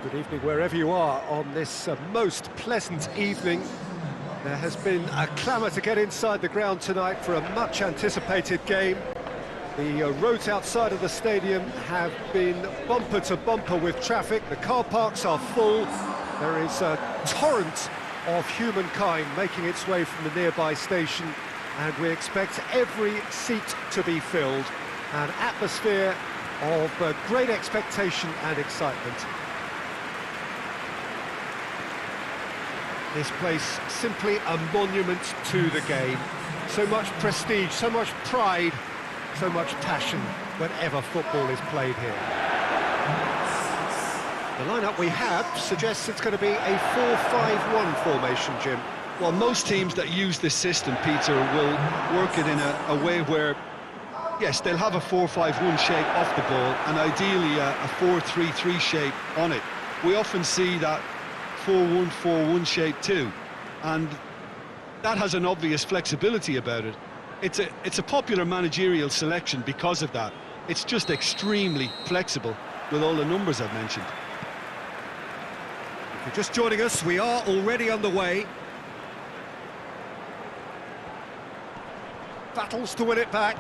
Good evening wherever you are on this most pleasant evening. There has been a clamour to get inside the ground tonight for a much-anticipated game. The roads outside of the stadium have been bumper to bumper with traffic. The car parks are full. There is a torrent of humankind making its way from the nearby station, and we expect every seat to be filled. An atmosphere of great expectation and excitement. This place simply a monument to the game. So much prestige, so much pride, so much passion whenever football is played here. The lineup we have suggests it's going to be a 4-5-1 formation, Jim. Well, most teams that use this system, Peter, will work it in a way where, yes, they'll have a 4-5-1 shape off the ball and ideally a 4-3-3 shape on it. We often see that 4-1-4-1 shape too, and that has an obvious flexibility about it. It's a popular managerial selection because of that. It's just extremely flexible with all the numbers I've mentioned. If you're just joining us, we are already underway. Battles to win it back.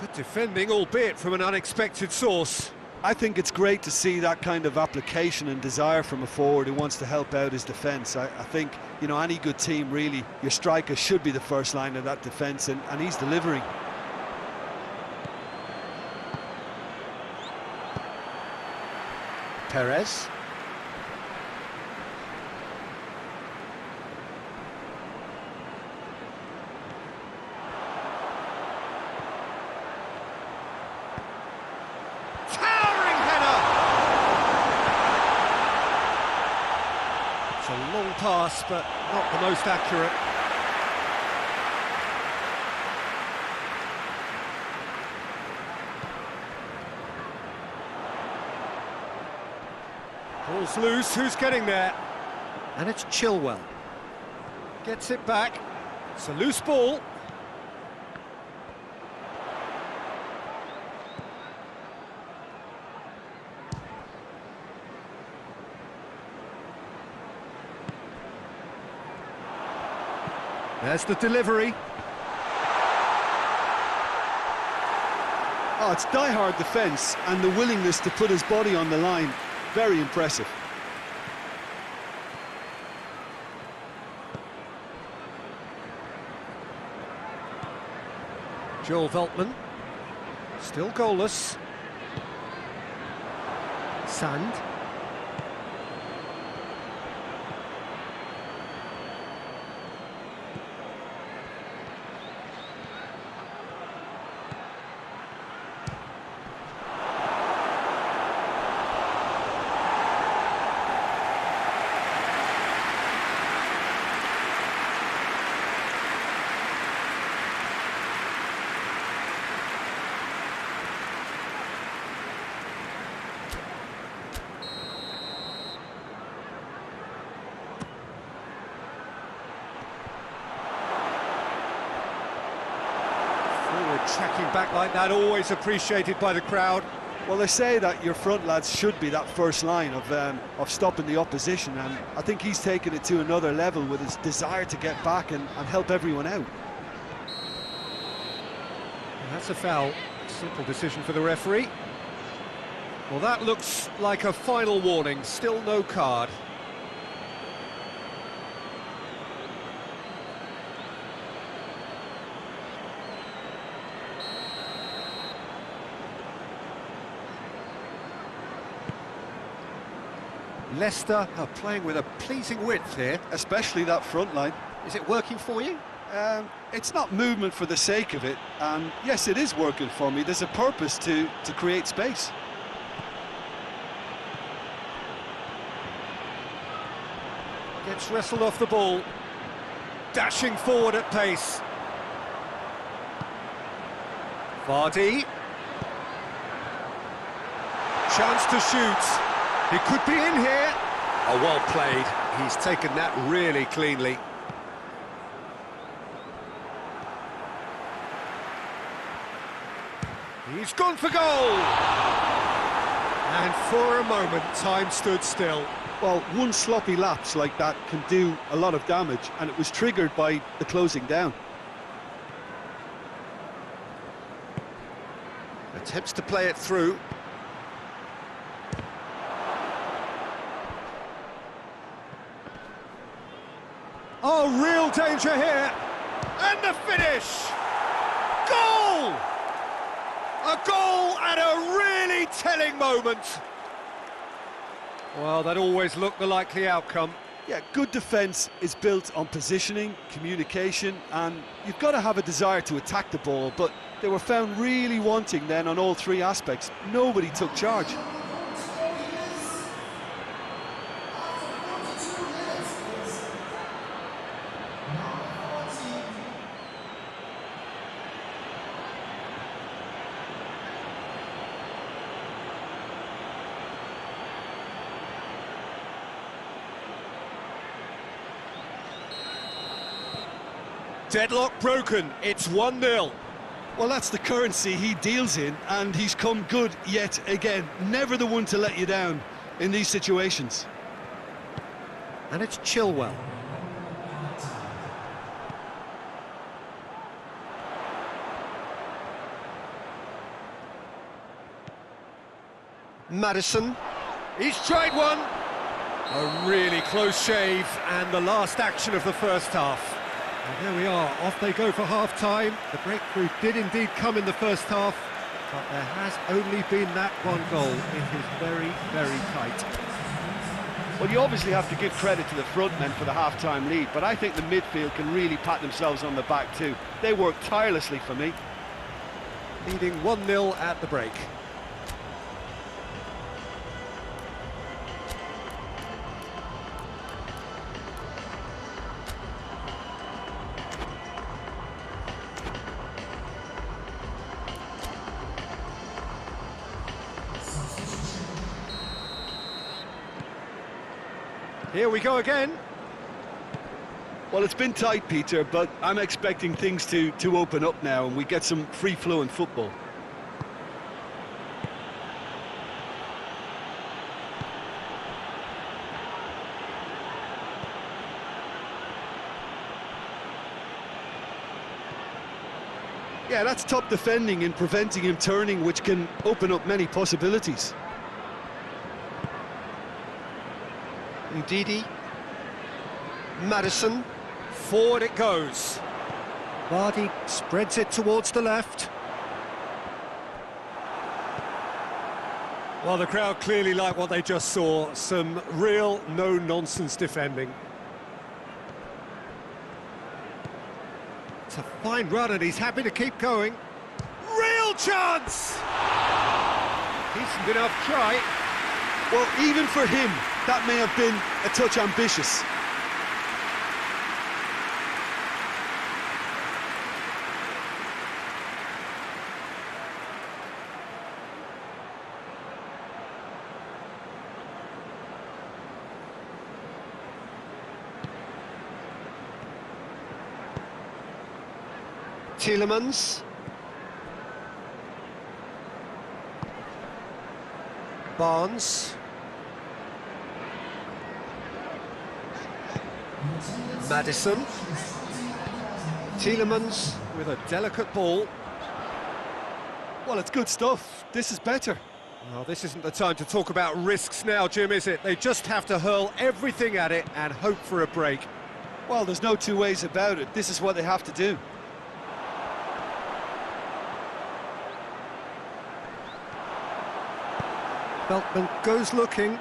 Good defending, albeit from an unexpected source. I think it's great to see that kind of application and desire from a forward who wants to help out his defence. I think, you know, any good team, really, your striker should be the first line of that defence, and he's delivering. Perez. It's a long pass, but not the most accurate. Ball's loose, who's getting there? And it's Chilwell. Gets it back. It's a loose ball. There's the delivery. Oh, it's die-hard defence and the willingness to put his body on the line. Very impressive. Joel Veltman. Still goalless. Sand. Tracking back like that, always appreciated by the crowd. Well, they say that your front lads should be that first line of stopping the opposition, and I think he's taken it to another level with his desire to get back and help everyone out. And that's a foul. Simple decision for the referee. Well, that looks like a final warning. Still no card. Leicester are playing with a pleasing width here. Especially that front line. Is it working for you? It's not movement for the sake of it, and yes, it is working for me. There's a purpose to create space. Gets wrestled off the ball. Dashing forward at pace. Vardy. Chance to shoot. He could be in here. Oh, well played. He's taken that really cleanly. He's gone for goal! And for a moment, time stood still. Well, one sloppy lapse like that can do a lot of damage, and it was triggered by the closing down. Attempts to play it through. Oh, real danger here. And the finish! Goal! A goal at a really telling moment. Well, that always looked the likely outcome. Yeah, good defence is built on positioning, communication, and you've got to have a desire to attack the ball, but they were found really wanting then on all three aspects. Nobody took charge. Deadlock broken, it's 1-0. Well, that's the currency he deals in, and he's come good yet again. Never the one to let you down in these situations. And it's Chilwell. Maddison. He's tried one. A really close shave, and the last action of the first half. And there we are, off they go for half-time. The breakthrough did indeed come in the first half, but there has only been that one goal. It is very, very tight. Well, you obviously have to give credit to the front men for the half-time lead, but I think the midfield can really pat themselves on the back too. They worked tirelessly for me. Leading 1-0 at the break. Here we go again. Well, it's been tight, Peter, but I'm expecting things to open up now and we get some free-flowing football. Yeah, that's top defending and preventing him turning, which can open up many possibilities. Ndidi. Maddison. Forward it goes. Vardy spreads it towards the left. Well, the crowd clearly like what they just saw. Some real no-nonsense defending. It's a fine run and he's happy to keep going. Real chance! Decent enough try. Well, even for him, that may have been a touch ambitious. Tielemans. Barnes. Maddison. Tielemans with a delicate ball. Well, it's good stuff. This is better. Well, this isn't the time to talk about risks now, Jim, is it? They just have to hurl everything at it and hope for a break. Well, there's no two ways about it. This is what they have to do. Beltman goes looking.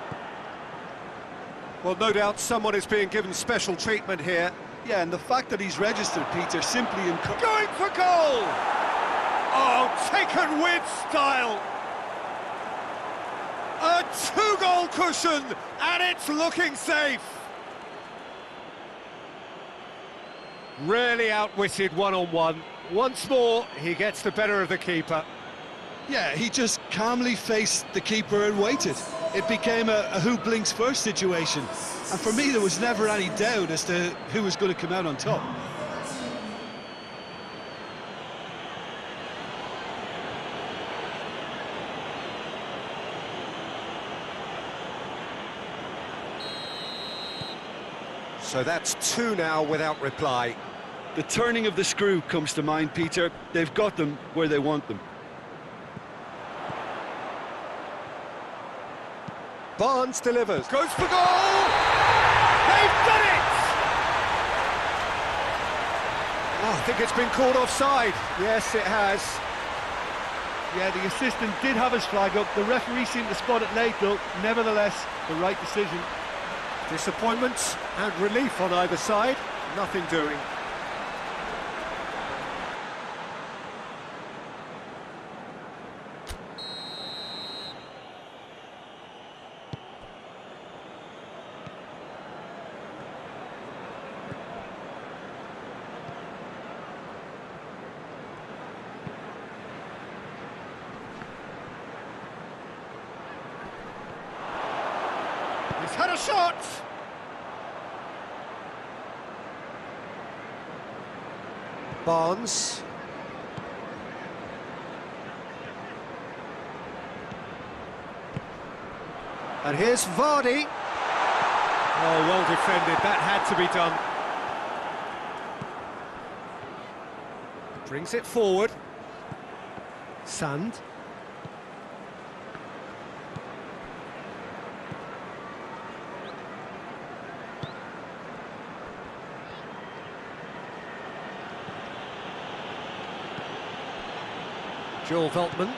Well, no doubt someone is being given special treatment here. Yeah, and the fact that he's registered, Peter, simply going for goal! Oh, taken with style! A two-goal cushion, and it's looking safe! Really outwitted one-on-one. Once more, he gets the better of the keeper. Yeah, he just calmly faced the keeper and waited. It became a who blinks first situation. And for me, there was never any doubt as to who was going to come out on top. So that's two now without reply. The turning of the screw comes to mind, Peter. They've got them where they want them. Barnes delivers. Goes for goal! They've done it! Oh, I think it's been called offside. Yes, it has. Yeah, the assistant did have his flag up. The referee seemed to spot it late, though. Nevertheless, the right decision. Disappointment and relief on either side. Nothing doing. He's had a shot! Barnes. And here's Vardy. Oh, well defended, that had to be done. Brings it forward. Sand. Joel Veltman,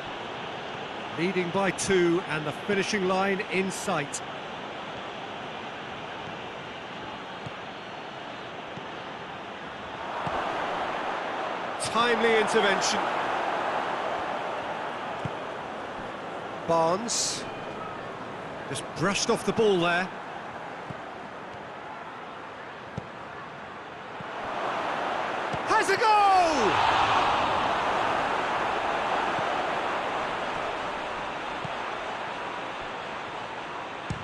leading by 2 and the finishing line in sight. Timely intervention. Barnes, just brushed off the ball there. Has a goal!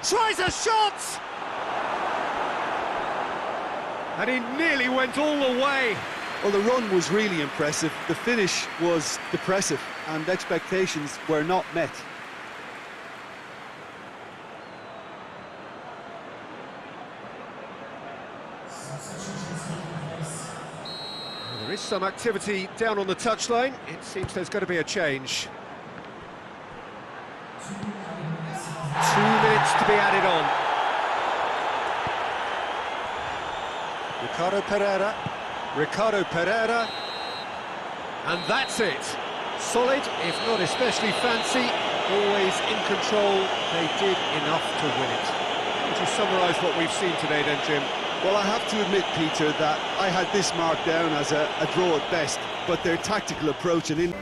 Tries a shot! And he nearly went all the way. Well, the run was really impressive. The finish was depressive, and expectations were not met. There is some activity down on the touchline. It seems there's going to be a change. 2 minutes to be added on. Ricardo Pereira, and that's it. Solid, if not especially fancy, always in control. They did enough to win it. Would you summarise what we've seen today then, Jim? Well, I have to admit, Peter, that I had this marked down as a draw at best, but their tactical approach and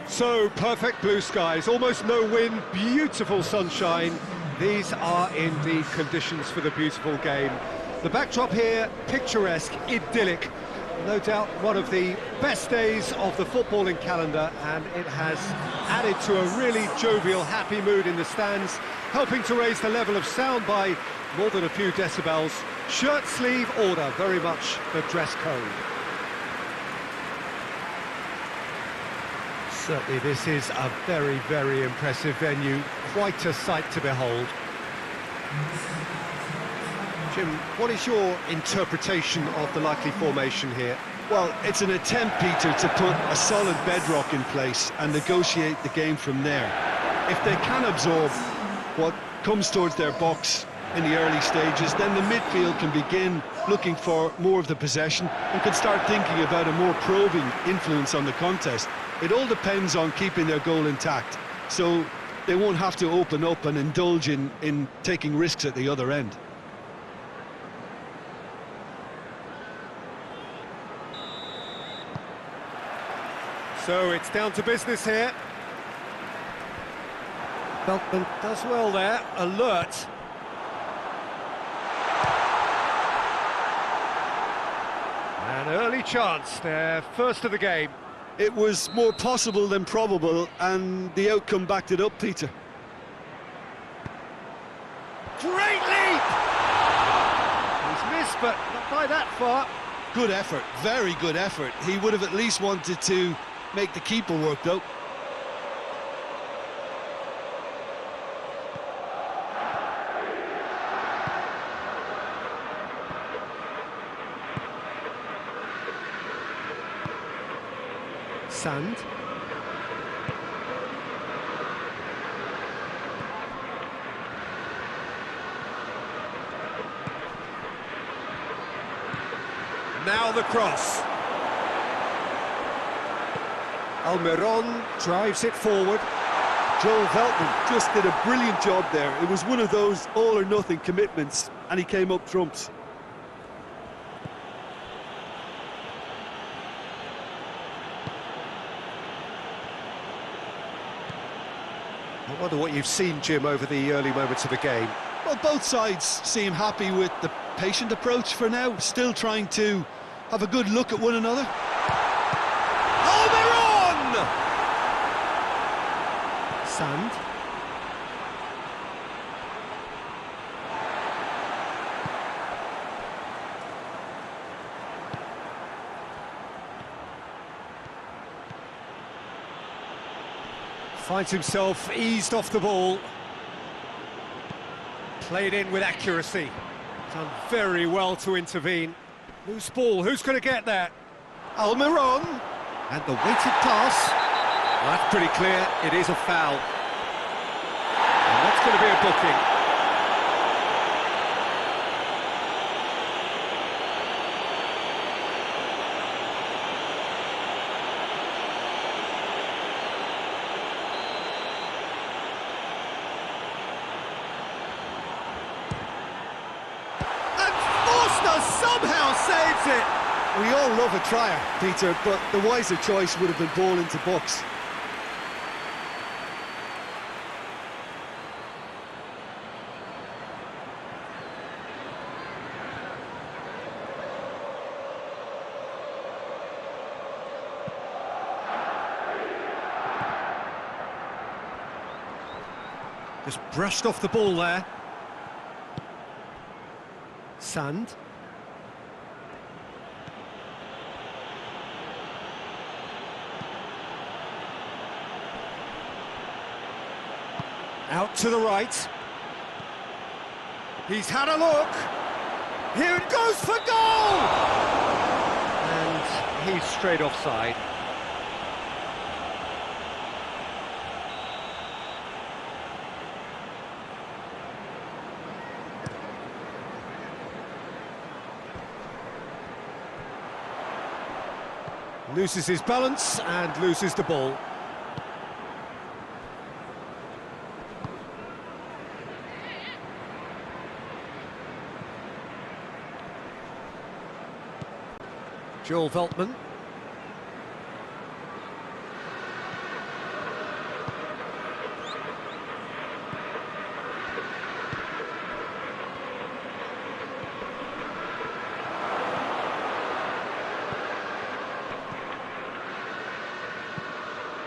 So, perfect blue skies, almost no wind, beautiful sunshine. These are indeed conditions for the beautiful game. The backdrop here, picturesque, idyllic. No doubt one of the best days of the footballing calendar, and it has added to a really jovial, happy mood in the stands, helping to raise the level of sound by more than a few decibels. Shirt sleeve order, very much the dress code. Certainly this is a very, very impressive venue, quite a sight to behold. Jim, what is your interpretation of the likely formation here? well, it's an attempt, Peter, to put a solid bedrock in place and negotiate the game from there. If they can absorb what comes towards their box in the early stages, then the midfield can begin looking for more of the possession and can start thinking about a more probing influence on the contest. It all depends on keeping their goal intact, so they won't have to open up and indulge in taking risks at the other end. So it's down to business here. Veltman does well there, alert. An early chance, their first of the game. It was more possible than probable, and the outcome backed it up, Peter. Great leap! He's missed, but not by that far. Good effort, very good effort. He would have at least wanted to make the keeper work, though. Sand. Now the cross. Almiron drives it forward. Joel Veltman just did a brilliant job there. It was one of those all-or-nothing commitments, and he came up trumps. I wonder what you've seen, Jim, over the early moments of the game. Well, both sides seem happy with the patient approach for now, still trying to have a good look at one another. Almiron! Sand. Finds himself eased off the ball. Played in with accuracy. Done very well to intervene. Loose ball, who's going to get that? Almiron. And the weighted pass. Well, that's pretty clear, it is a foul. And that's going to be a booking. Somehow saves it! We all love a trier, Peter, but the wiser choice would have been ball into box. Just brushed off the ball there. Sand. Out to the right. He's had a look. Here it goes for goal! And he's straight offside. Loses his balance and loses the ball. Joel Veltman.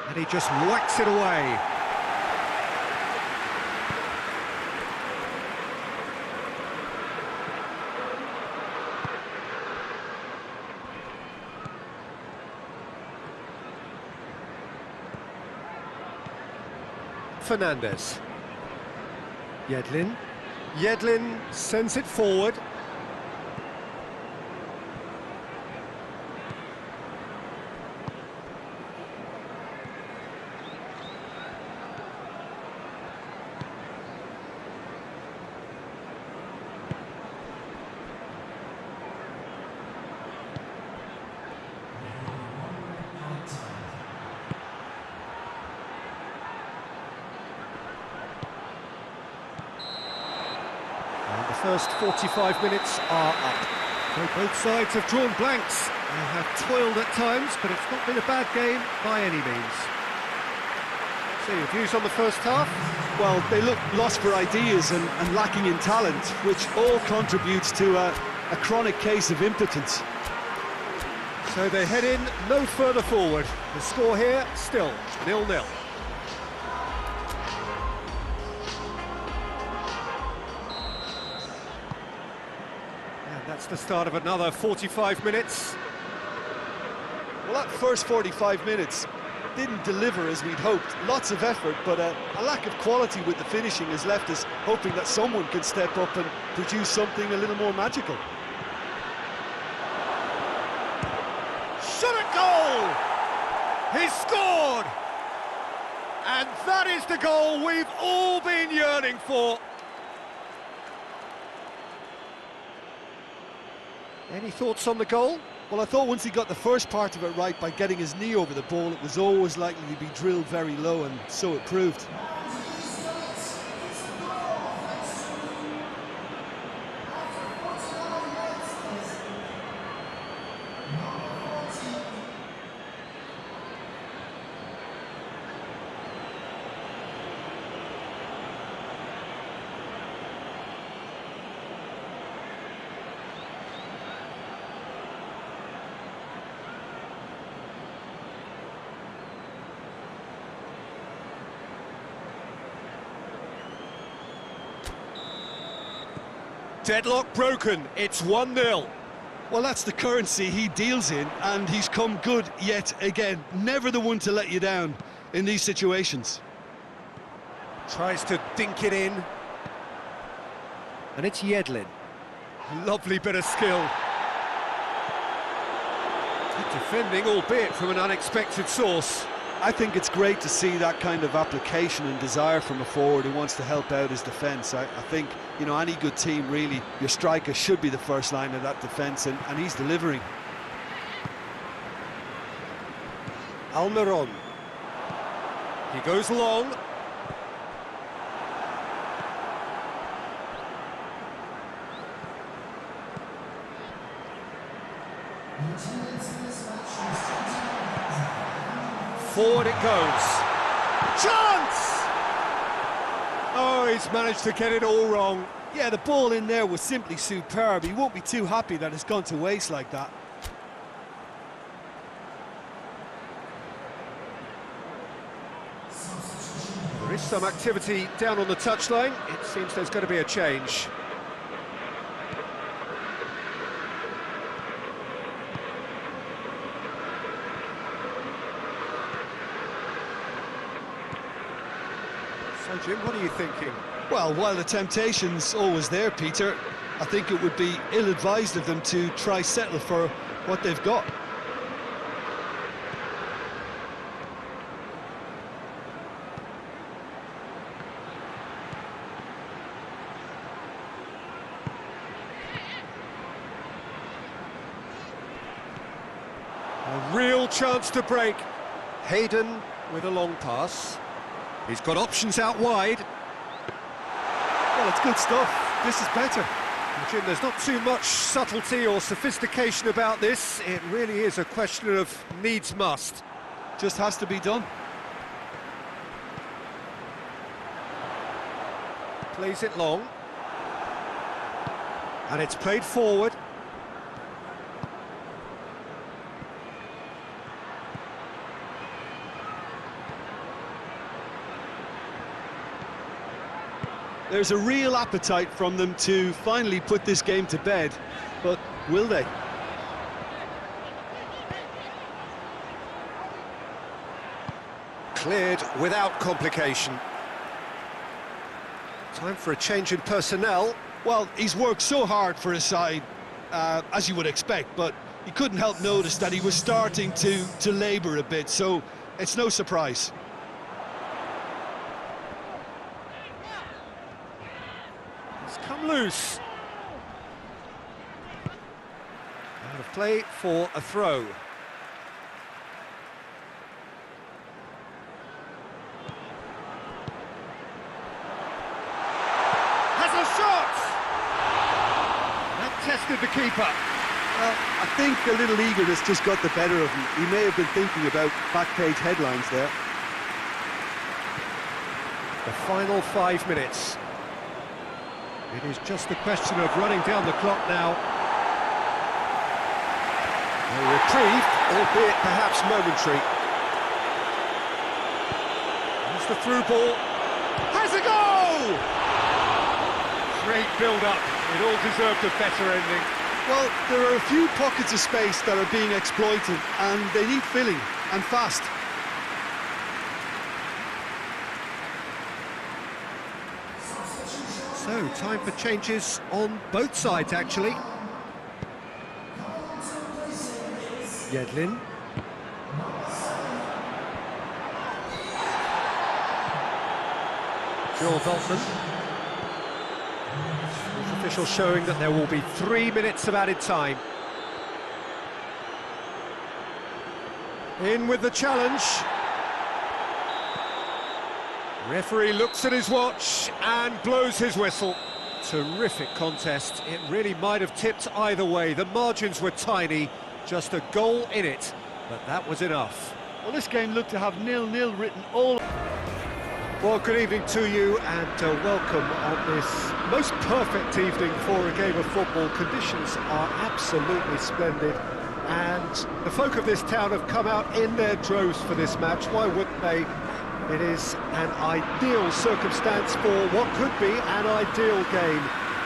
And he just whacks it away. Fernandez. Yedlin. Yedlin sends it forward. First 45 minutes are up. So both sides have drawn blanks. They have toiled at times, but it's not been a bad game by any means. So your views on the first half? Well, they look lost for ideas and lacking in talent, which all contributes to a chronic case of impotence. So they head in no further forward. The score here, still 0-0. That's the start of another 45 minutes. Well, that first 45 minutes didn't deliver as we'd hoped. Lots of effort, but a lack of quality with the finishing has left us hoping that someone could step up and produce something a little more magical. Shot at goal! He's scored! And that is the goal we've all been yearning for. Any thoughts on the goal? Well, I thought once he got the first part of it right by getting his knee over the ball, it was always likely to be drilled very low, and so it proved. Deadlock broken, it's 1-0. Well, that's the currency he deals in, and he's come good yet again. Never the one to let you down in these situations. Tries to dink it in. And it's Yedlin. Lovely bit of skill. Good defending, albeit from an unexpected source. I think it's great to see that kind of application and desire from a forward who wants to help out his defence. I think, you know, any good team, really, your striker should be the first line of that defence, and he's delivering. Almiron. He goes long. Forward it goes. Chance! Oh, he's managed to get it all wrong. Yeah, the ball in there was simply superb. He won't be too happy that it's gone to waste like that. There is some activity down on the touchline. It seems there's going to be a change. So, Jim, what are you thinking? Well, while the temptation's always there, Peter, I think it would be ill-advised of them to try settle for what they've got. A real chance to break. Hayden with a long pass. He's got options out wide. Well, it's good stuff. This is better. Jim, there's not too much subtlety or sophistication about this. It really is a question of needs must. Just has to be done. Plays it long. And it's played forward. There's a real appetite from them to finally put this game to bed, but will they? Cleared without complication. Time for a change in personnel. Well, he's worked so hard for his side, as you would expect, but he couldn't help notice that he was starting to labour a bit, so it's no surprise. Come loose. Out of play for a throw. Has a shot! That tested the keeper. Well, I think a little eagerness just got the better of him. He may have been thinking about back-page headlines there. The final 5 minutes. It is just a question of running down the clock now. A reprieve, albeit perhaps momentary. There's the through ball. Has a goal! Great build-up. It all deserved a better ending. Well, there are a few pockets of space that are being exploited, and they need filling, and fast. So, time for changes on both sides, actually. Yedlin. Joel Veltman. Official showing that there will be 3 minutes of added time. In with the challenge. Referee looks at his watch and blows his whistle. Terrific contest. It really might have tipped either way. The margins were tiny, just a goal in it, but that was enough. Well, this game looked to have 0-0 written all... Well, good evening to you and welcome on this most perfect evening for a game of football. Conditions are absolutely splendid and the folk of this town have come out in their droves for this match. Why wouldn't they? It is an ideal circumstance for what could be an ideal game.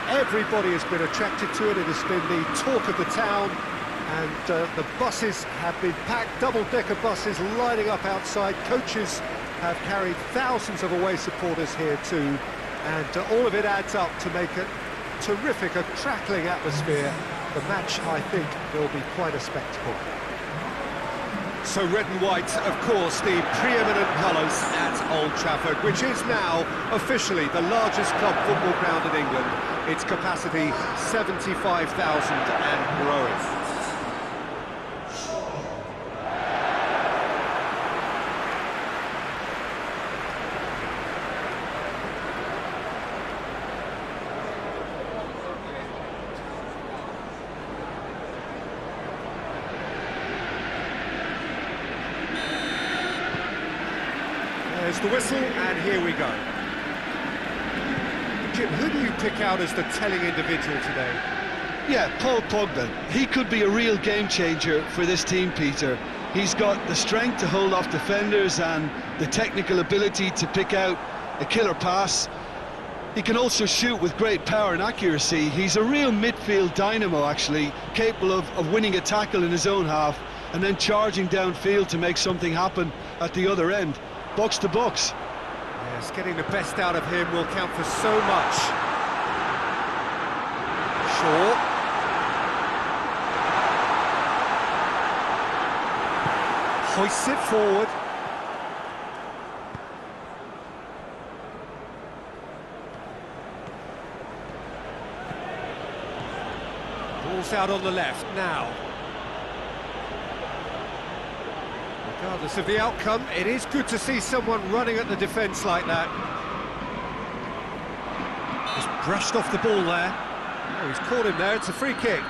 Everybody has been attracted to it. It has been the talk of the town, and the buses have been packed, double-decker buses lining up outside. Coaches have carried thousands of away supporters here too, and all of it adds up to make a terrific, a crackling atmosphere. The match, I think, will be quite a spectacle. So red and white, of course, the preeminent colours at Old Trafford, which is now officially the largest club football ground in England. Its capacity 75,000 and growing. There's the whistle, and here we go. Jim, who do you pick out as the telling individual today? Yeah, Paul Pogba. He could be a real game changer for this team, Peter. He's got the strength to hold off defenders and the technical ability to pick out a killer pass. He can also shoot with great power and accuracy. He's a real midfield dynamo, actually, capable of winning a tackle in his own half and then charging downfield to make something happen at the other end. Box to box. Yes, getting the best out of him will count for so much. Shaw. Hoists it forward. Ball's out on the left now. Regardless of the outcome, it is good to see someone running at the defence like that. Just brushed off the ball there. Oh, he's caught him there, it's a free kick.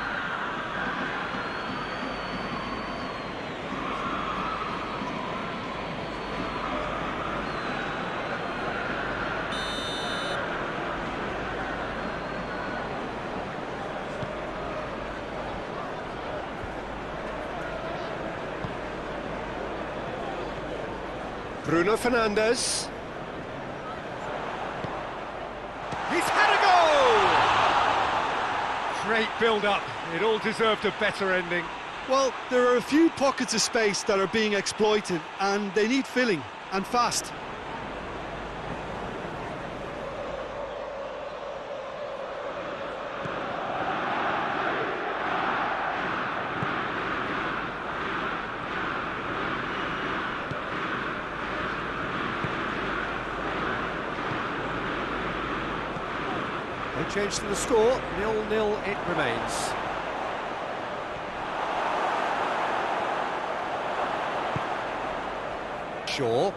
Bruno Fernandes. He's had a goal! Great build-up. It all deserved a better ending. Well, there are a few pockets of space that are being exploited, and they need filling, and fast. No change to the score, 0-0 it remains. Shaw.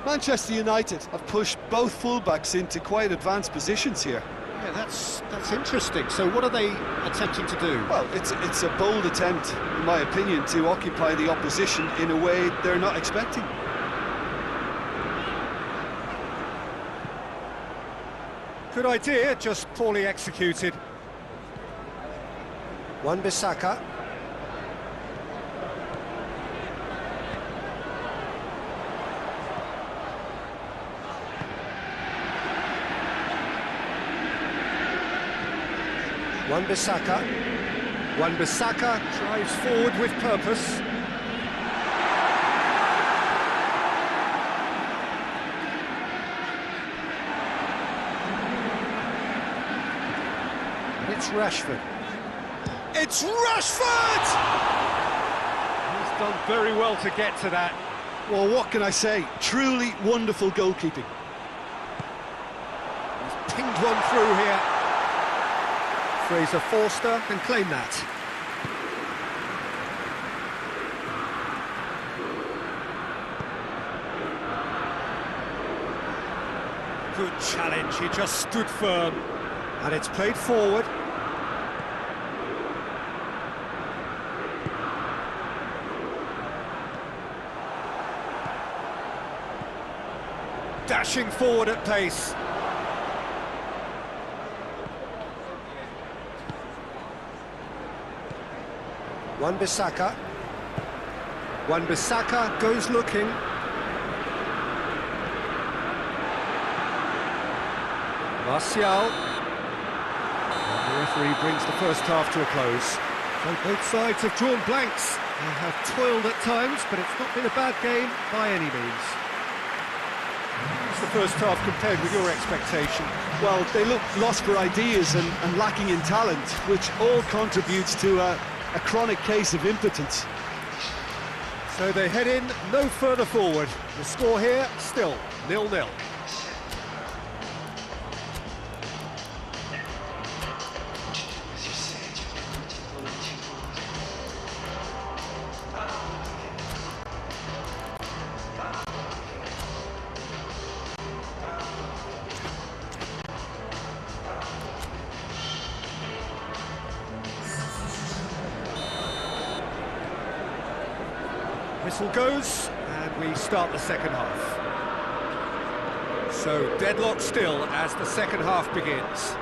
Manchester United have pushed both fullbacks into quite advanced positions here. Yeah, that's interesting. So what are they attempting to do? Well, it's a bold attempt, in my opinion, to occupy the opposition in a way they're not expecting. Good idea, just poorly executed. Wan-Bissaka. Wan-Bissaka. Wan-Bissaka drives forward with purpose. It's Rashford. It's Rashford! He's done very well to get to that. Well, what can I say? Truly wonderful goalkeeping. pinged one through here. Fraser Forster can claim that. Good challenge, he just stood firm. And it's played forward. Dashing forward at pace. Wan-Bissaka. Wan-Bissaka goes looking. Martial. The referee brings the first half to a close. So both sides have drawn blanks. They have toiled at times, but it's not been a bad game by any means. What's the first half compared with your expectation? Well, they look lost for ideas and lacking in talent, which all contributes to a chronic case of impotence. So they head in no further forward. The score here, still 0-0. Whistle goes, and we start the second half. So deadlock still as the second half begins.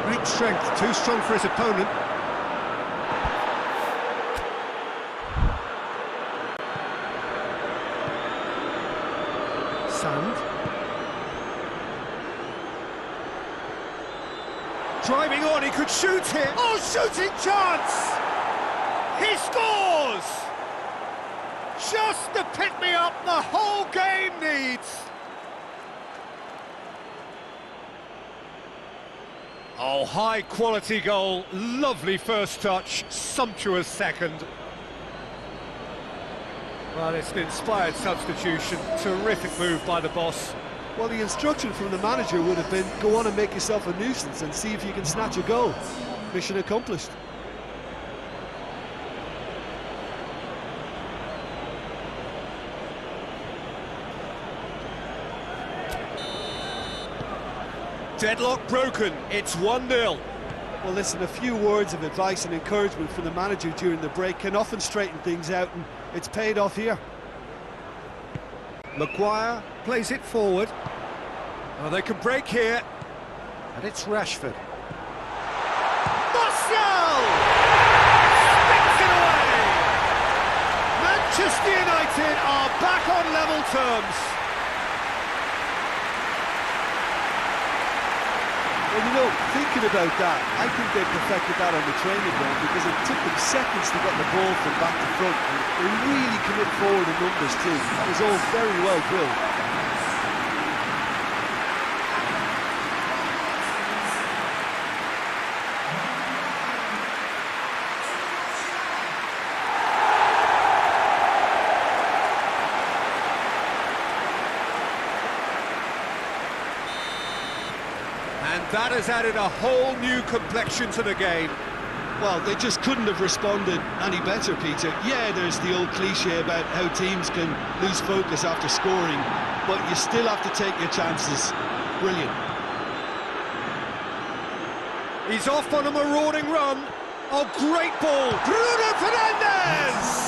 Great strength, too strong for his opponent. Sand. Driving on, he could shoot here. Oh, shooting chance! He scores! Just the pick-me-up the whole game needs. Oh, high-quality goal. Lovely first touch, sumptuous second. Well, it's an inspired substitution. Terrific move by the boss. Well, the instruction from the manager would have been, go on and make yourself a nuisance and see if you can snatch a goal. Mission accomplished. Deadlock broken, it's 1-0. Well, listen, a few words of advice and encouragement from the manager during the break can often straighten things out, and it's paid off here. Maguire plays it forward. Oh, they can break here. And it's Rashford. Martial! Sticks it away! Manchester United are back on level terms. Well, you know, thinking about that, I think they perfected that on the training ground because it took them seconds to get the ball from back to front. And they really commit forward in numbers too. That was all very well drilled. And that has added a whole new complexion to the game. Well, they just couldn't have responded any better, Peter. Yeah, there's the old cliche about how teams can lose focus after scoring, but you still have to take your chances. Brilliant. He's off on a marauding run. Oh, great ball. Bruno Fernandes!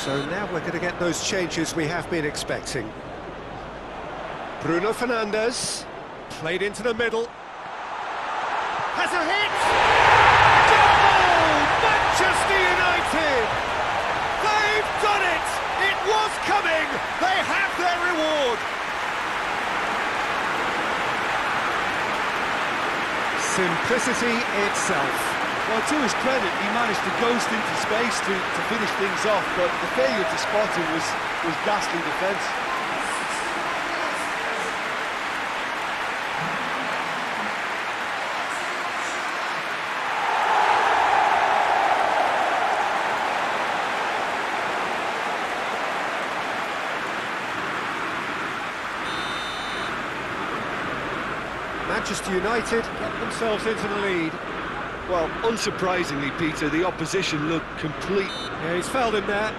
So now we're going to get those changes we have been expecting. Bruno Fernandes, played into the middle. Has a hit! Goal! Manchester United! They've done it! It was coming! They have their reward! Simplicity itself. Well, to his credit, he managed to ghost into space to finish things off, but the failure to spot him was ghastly defence. Manchester United get themselves into the lead. Well, unsurprisingly, Peter, the opposition looked complete. Yeah, he's fouled him there.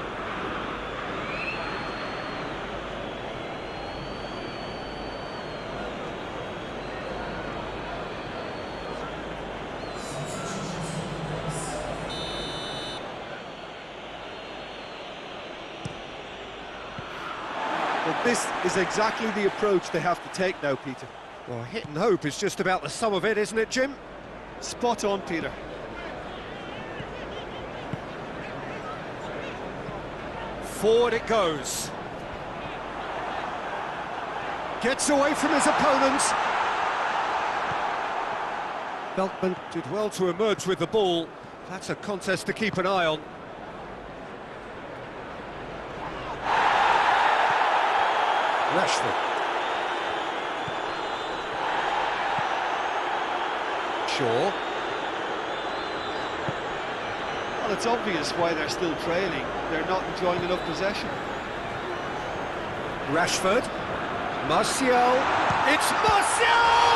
But this is exactly the approach they have to take now, Peter. Well, hit and hope is just about the sum of it, isn't it, Jim? Spot on, Peter. Forward it goes. Gets away from his opponents. Beltman did well to emerge with the ball. That's a contest to keep an eye on. Rashford. Shaw. Well, it's obvious why they're still trailing. They're not enjoying enough possession. Rashford. Martial. It's Martial!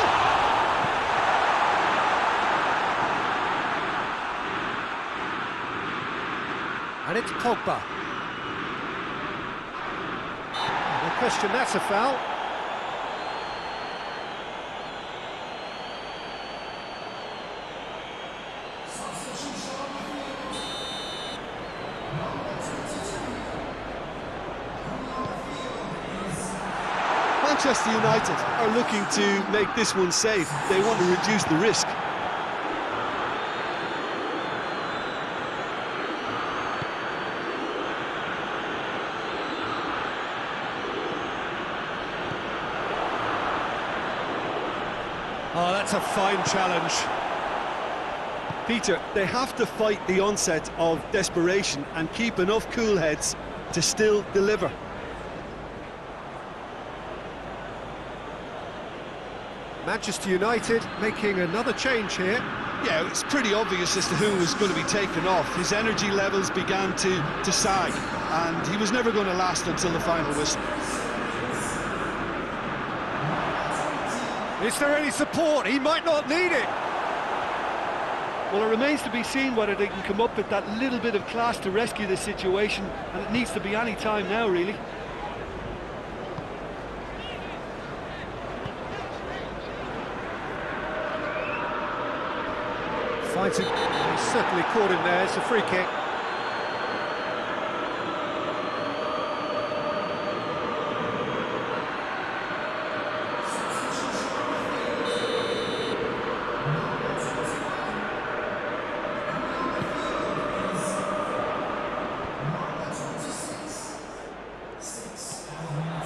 And it's Pogba. No question, that's a foul. Manchester United are looking to make this one safe. They want to reduce the risk. Oh, that's a fine challenge. Peter, they have to fight the onset of desperation and keep enough cool heads to still deliver. Manchester United making another change here. Yeah, it's pretty obvious as to who was going to be taken off. His energy levels began to sag, and he was never going to last until the final whistle. Is there any support? He might not need it. Well, it remains to be seen whether they can come up with that little bit of class to rescue the situation, and it needs to be any time now, really. Fighting. He's certainly caught him there. It's a free kick.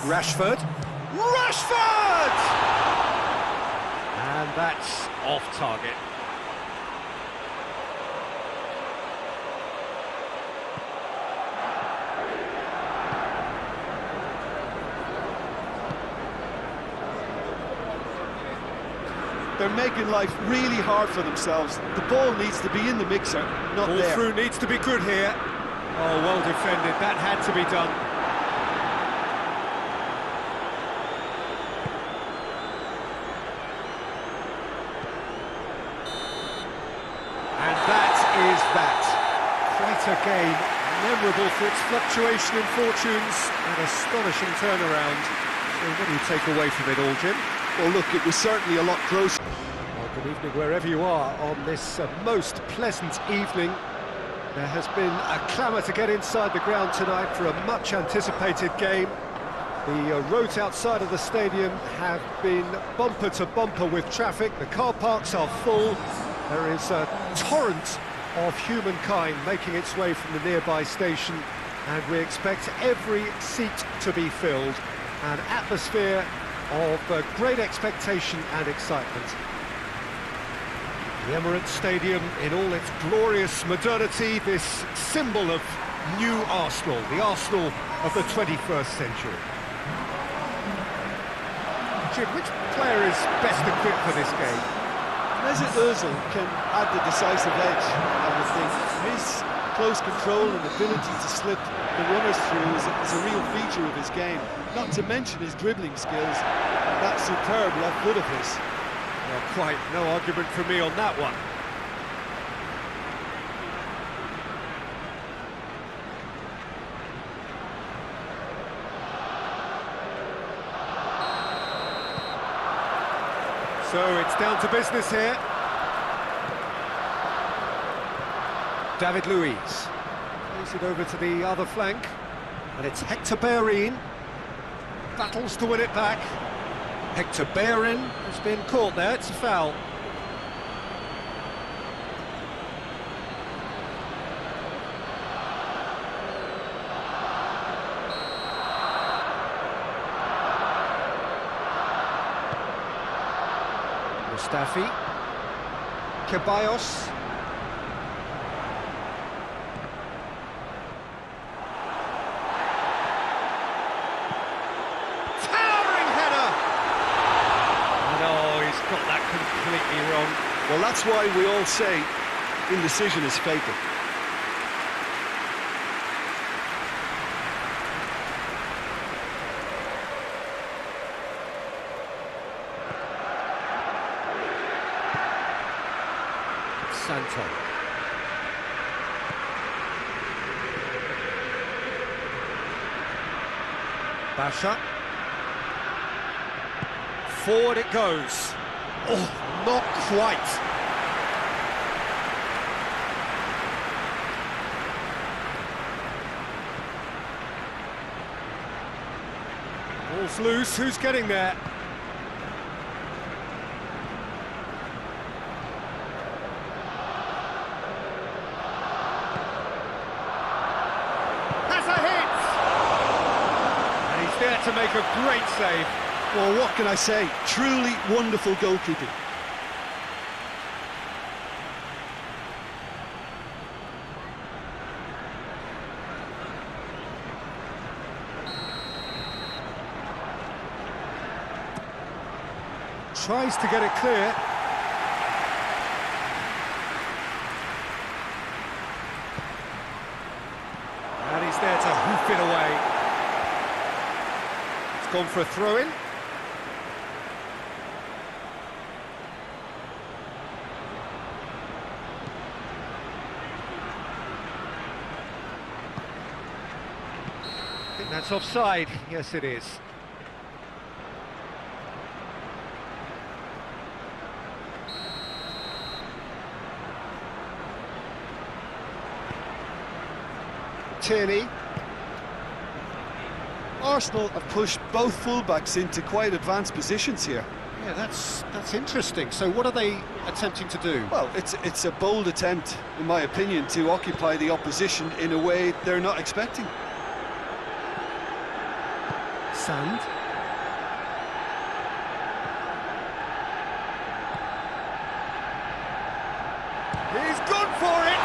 Rashford. Rashford! And that's off target. They're making life really hard for themselves. The ball needs to be in the mixer, not Ball there. through needs to be good here. Oh, well defended. That had to be done. And that is that. Quite a game. Memorable for its fluctuation in fortunes. An astonishing turnaround. So what do you take away from it all, Jim? Well, look, it was certainly a lot closer. Well, good evening wherever you are on this most pleasant evening. There has been a clamour to get inside the ground tonight for a much-anticipated game. The roads outside of the stadium have been bumper to bumper with traffic. The car parks are full. There is a torrent of humankind making its way from the nearby station, and we expect every seat to be filled. An atmosphere of great expectation and excitement. The Emirates Stadium in all its glorious modernity, this symbol of new Arsenal, the Arsenal of the 21st century. Jim, which player is best equipped for this game? Mesut Ozil can add the decisive edge, I would think. His close control and ability to slip the runners through is a real feature of his game. Not to mention his dribbling skills and that superb left foot of his. Well, quite no argument from me on that one. So it's down to business here. David Luiz plays it over to the other flank, and it's Hector Bellerin. Battles to win it back. Hector Bellerin has been caught there, it's a foul. Mustafi, Ceballos. Towering header! No, he's got that completely wrong. Well, that's why we all say indecision is fatal. Santo. Basha. Forward it goes. Oh, not quite. Ball's loose, who's getting there? There to make a great save. Well, what can I say? Truly wonderful goalkeeping. Tries to get it clear. And he's there to hoof it away. Gone for a throw-in. I think that's offside. Yes, it is. Tierney. Arsenal have pushed both fullbacks into quite advanced positions here. Yeah, that's interesting. So what are they attempting to do? Well, it's a bold attempt, in my opinion, to occupy the opposition in a way they're not expecting. Sand. He's gone for it!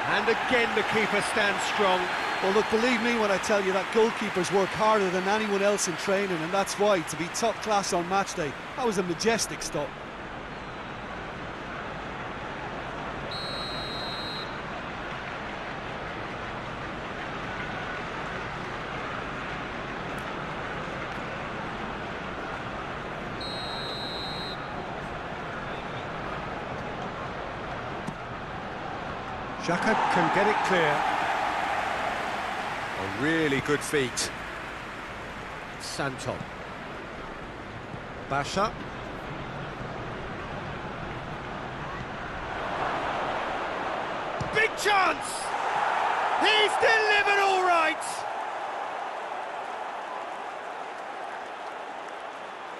And again the keeper stands strong. Well, look, believe me when I tell you that goalkeepers work harder than anyone else in training, and that's why, to be top class on match day, that was a majestic stop. Xhaka can get it clear. A really good feat. Santo. Basha. Big chance! He's delivered all right!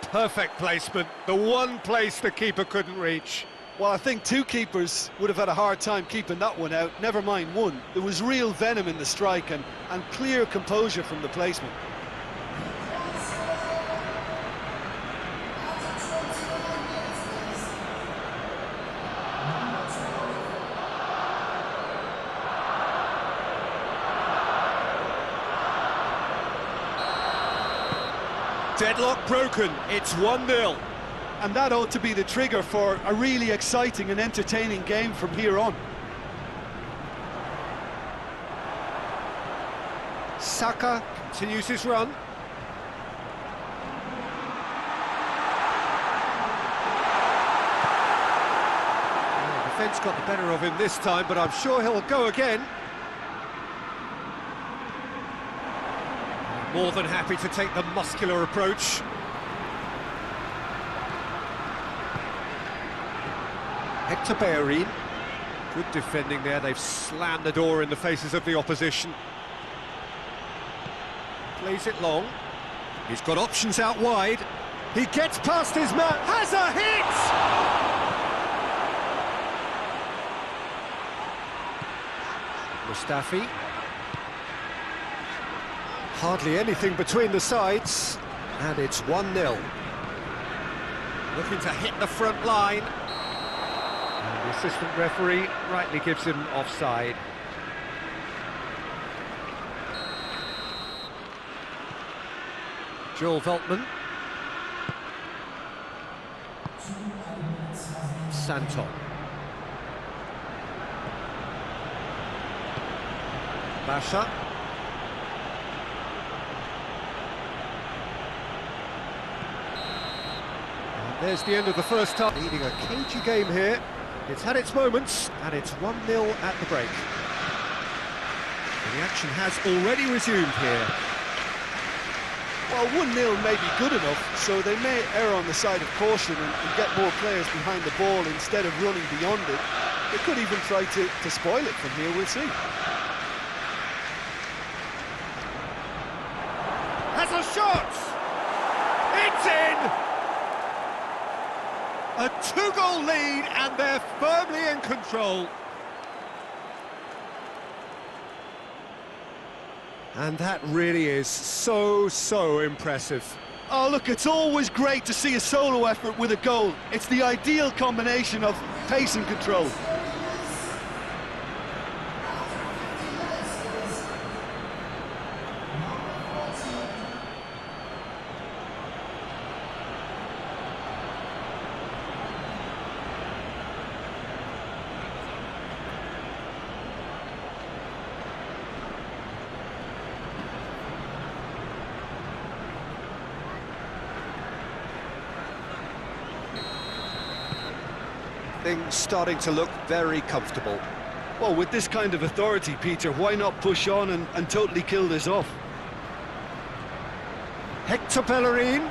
Perfect placement, the one place the keeper couldn't reach. Well, I think two keepers would have had a hard time keeping that one out, never mind one. There was real venom in the strike and clear composure from the placement. Deadlock broken, it's 1-0. And that ought to be the trigger for a really exciting and entertaining game from here on. Saka continues his run. Defence got the better of him this time, but I'm sure he'll go again. More than happy to take the muscular approach. Hector Bellerin. Good defending there, they've slammed the door in the faces of the opposition. Plays it long. He's got options out wide. He gets past his man, has a hit! Mustafi. Hardly anything between the sides, and it's 1-0. Looking to hit the front line. And the assistant referee rightly gives him offside. Joel Veltman. Santon. Basha. And there's the end of the first half. Leading a cagey game here. It's had its moments, and it's 1-0 at the break. And the action has already resumed here. Well, 1-0 may be good enough, so they may err on the side of caution and get more players behind the ball instead of running beyond it. They could even try to spoil it from here, we'll see. Has a shot! It's in! A two-goal lead, and they're firmly in control. And that really is so impressive. Oh, look, it's always great to see a solo effort with a goal. It's the ideal combination of pace and control. Things starting to look very comfortable. Well, with this kind of authority, Peter, why not push on and totally kill this off? Hector Bellerin.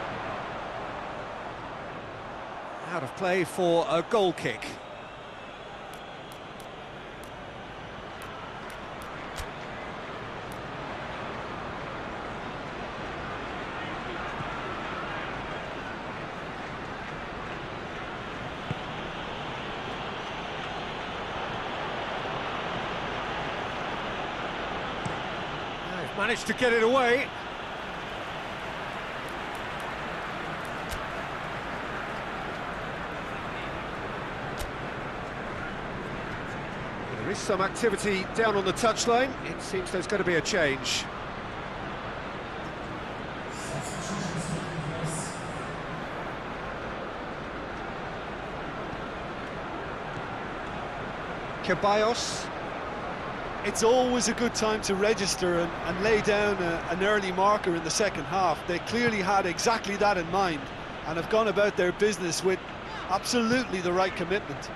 Out of play for a goal kick. Managed to get it away. There is some activity down on the touchline. It seems there's going to be a change. Ceballos. It's always a good time to register and lay down an early marker in the second half. They clearly had exactly that in mind and have gone about their business with absolutely the right commitment.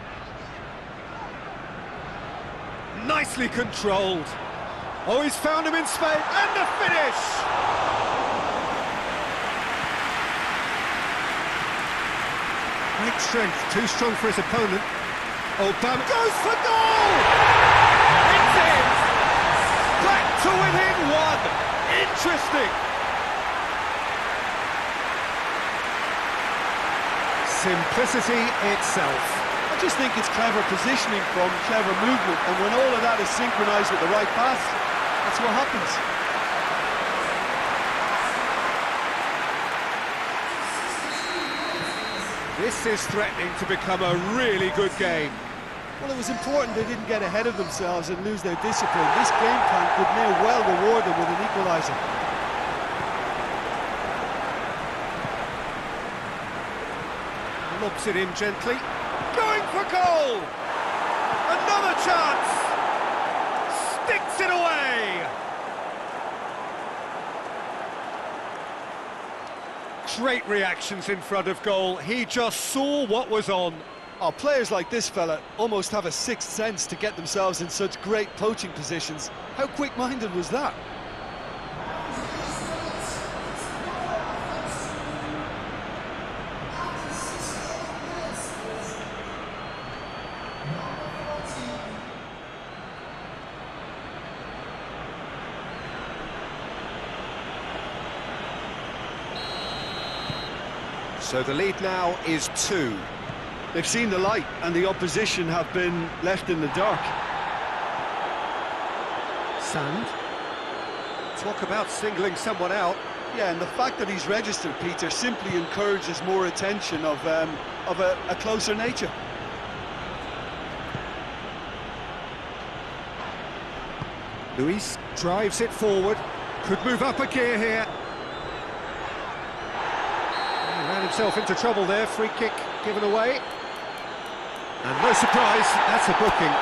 Nicely controlled. Oh, he's found him in space, and the finish! Great strength, too strong for his opponent. Obama goes for goal! It's in! Back to within one! Interesting! Simplicity itself. I just think it's clever positioning from clever movement, and when all of that is synchronised with the right pass, that's what happens. This is threatening to become a really good game. Well, it was important they didn't get ahead of themselves and lose their discipline. This game plan could now well reward them with an equaliser. Lobs it in gently. Going for goal! Another chance! Sticks it away! Great reactions in front of goal. He just saw what was on. Oh, players like this fella almost have a sixth sense to get themselves in such great poaching positions. How quick-minded was that? So the lead now is 2. They've seen the light and the opposition have been left in the dark. Sand. Talk about singling someone out. Yeah, and the fact that he's registered, Peter, simply encourages more attention of a closer nature. Luis drives it forward. Could move up a gear here. He ran himself into trouble there. Free kick given away. And no surprise, that's a booking.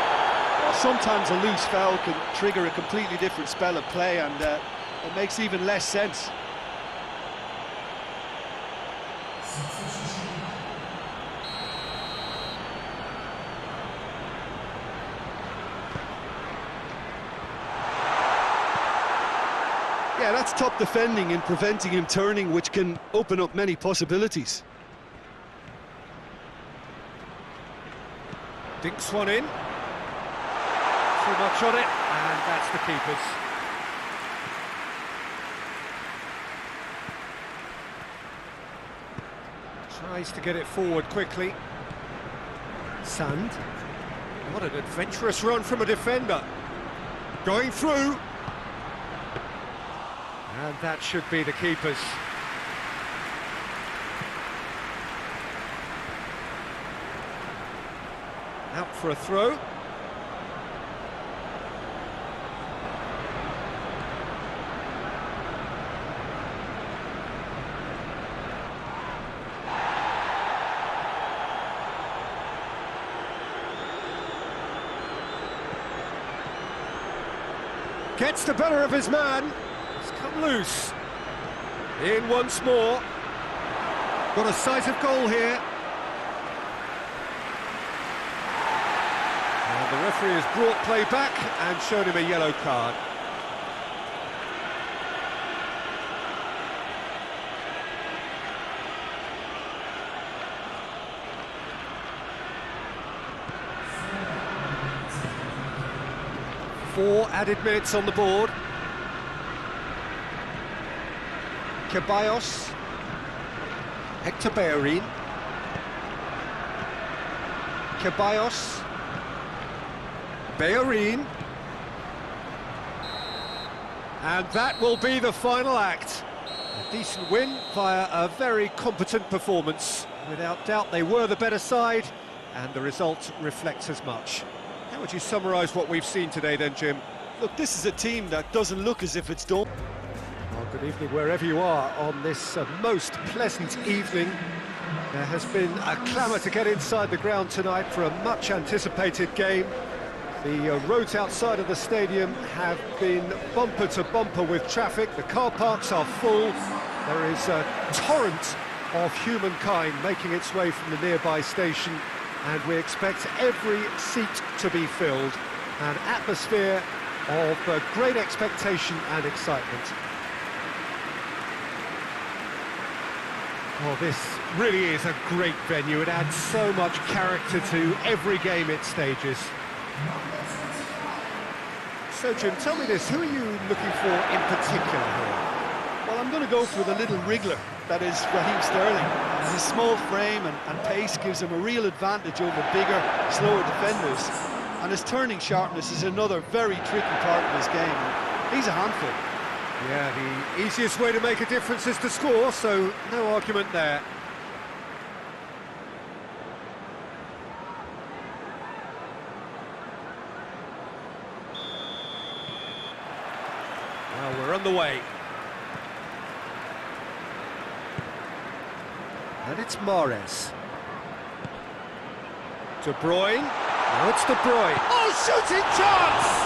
Sometimes a loose foul can trigger a completely different spell of play, and it makes even less sense. Yeah, that's top defending and preventing him turning, which can open up many possibilities. Dinks one in. Too much on it, and that's the keeper's. Tries to get it forward quickly. Sand. What an adventurous run from a defender. Going through. And that should be the keeper's. Out for a throw. Gets the better of his man. It's come loose. In once more. Got a sight of goal here. And the referee has brought play back and shown him a yellow card. Four added minutes on the board. Ceballos. Hector Bellerin. Ceballos. Bellerin. And that will be the final act. A decent win via a very competent performance. Without doubt, they were the better side, and the result reflects as much. How would you summarise what we've seen today then, Jim? Look, this is a team that doesn't look as if it's done. Well, good evening wherever you are on this most pleasant evening. There has been a clamour to get inside the ground tonight for a much anticipated game. The roads outside of the stadium have been bumper to bumper with traffic. The car parks are full. There is a torrent of humankind making its way from the nearby station, and we expect every seat to be filled. An atmosphere of great expectation and excitement. Oh, this really is a great venue. It adds so much character to every game it stages. So, Jim, tell me this, who are you looking for in particular here? Well, I'm going to go for the little wriggler, that is Raheem Sterling. His small frame and pace gives him a real advantage over bigger, slower defenders. And his turning sharpness is another very tricky part of his game. He's a handful. Yeah, the easiest way to make a difference is to score, so no argument there. Well, we're on the way. And it's Mahrez. De Bruyne. Now it's De Bruyne. Oh, shooting chance!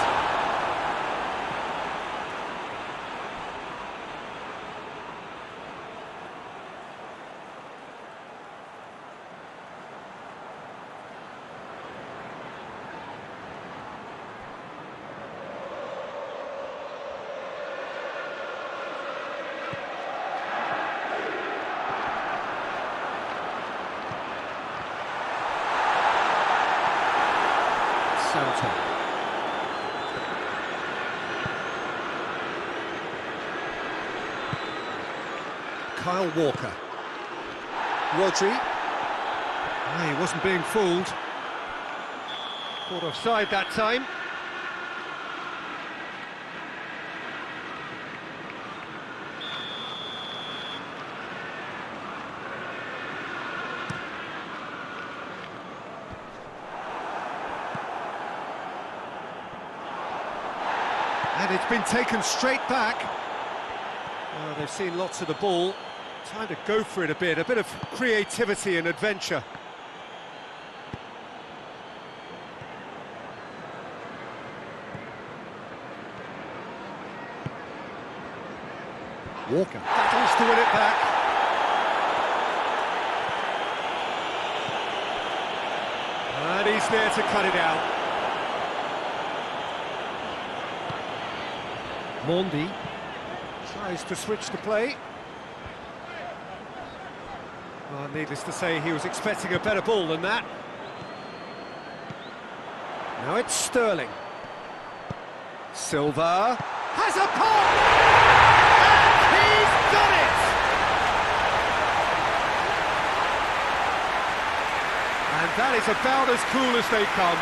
Santo. Kyle Walker. Rodri. Ah, he wasn't being fooled. Caught offside that time. And it's been taken straight back. Oh, they've seen lots of the ball. Time to go for it a bit of creativity and adventure. Walker battles to win it back. And he's there to cut it out. Mondi tries to switch the play. Well, needless to say, he was expecting a better ball than that. Now it's Sterling. Silva has a pop! And he's done it! And that is about as cool as they come.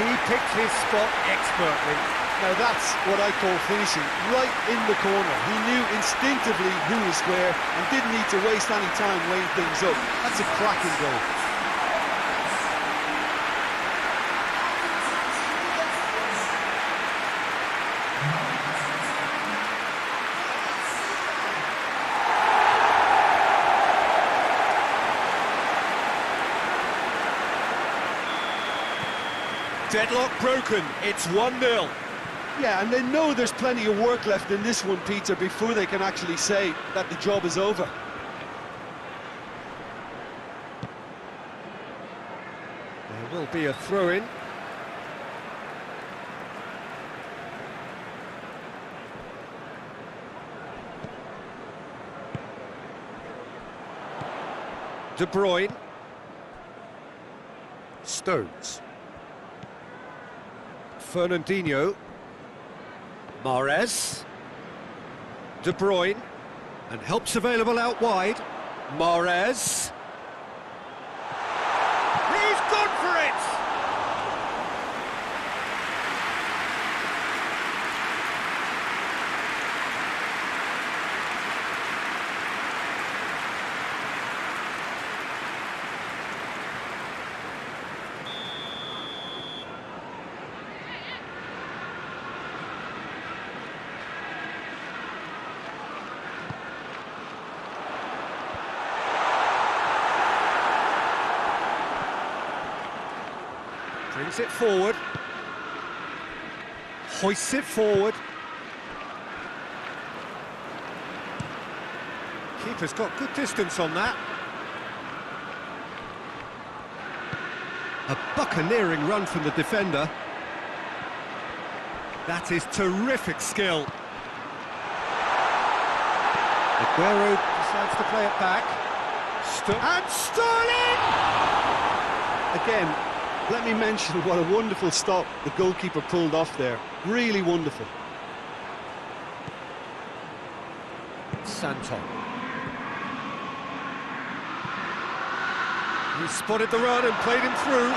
He picked his spot expertly. Now that's what I call finishing, right in the corner. He knew instinctively who was where and didn't need to waste any time weighing things up. That's a cracking goal. Deadlock broken, it's 1-0. Yeah, and they know there's plenty of work left in this one, Peter, before they can actually say that the job is over. There will be a throw-in. De Bruyne. Stones. Fernandinho. Mahrez. De Bruyne. And help's available out wide. Mahrez. He's gone for it! Brings it forward. Hoists it forward. Keeper's got good distance on that. A buccaneering run from the defender. That is terrific skill. Aguero decides to play it back. And Sterling! Again, let me mention what a wonderful stop the goalkeeper pulled off there. Really wonderful. Santo. He spotted the run and played him through.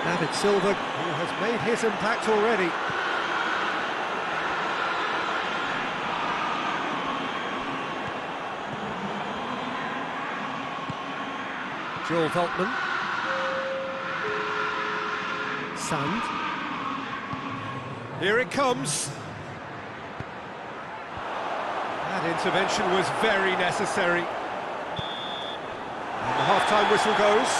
David Silva, who has made his impact already. Joel Veltman. Sand. Here it comes. That intervention was very necessary. And the half-time whistle goes.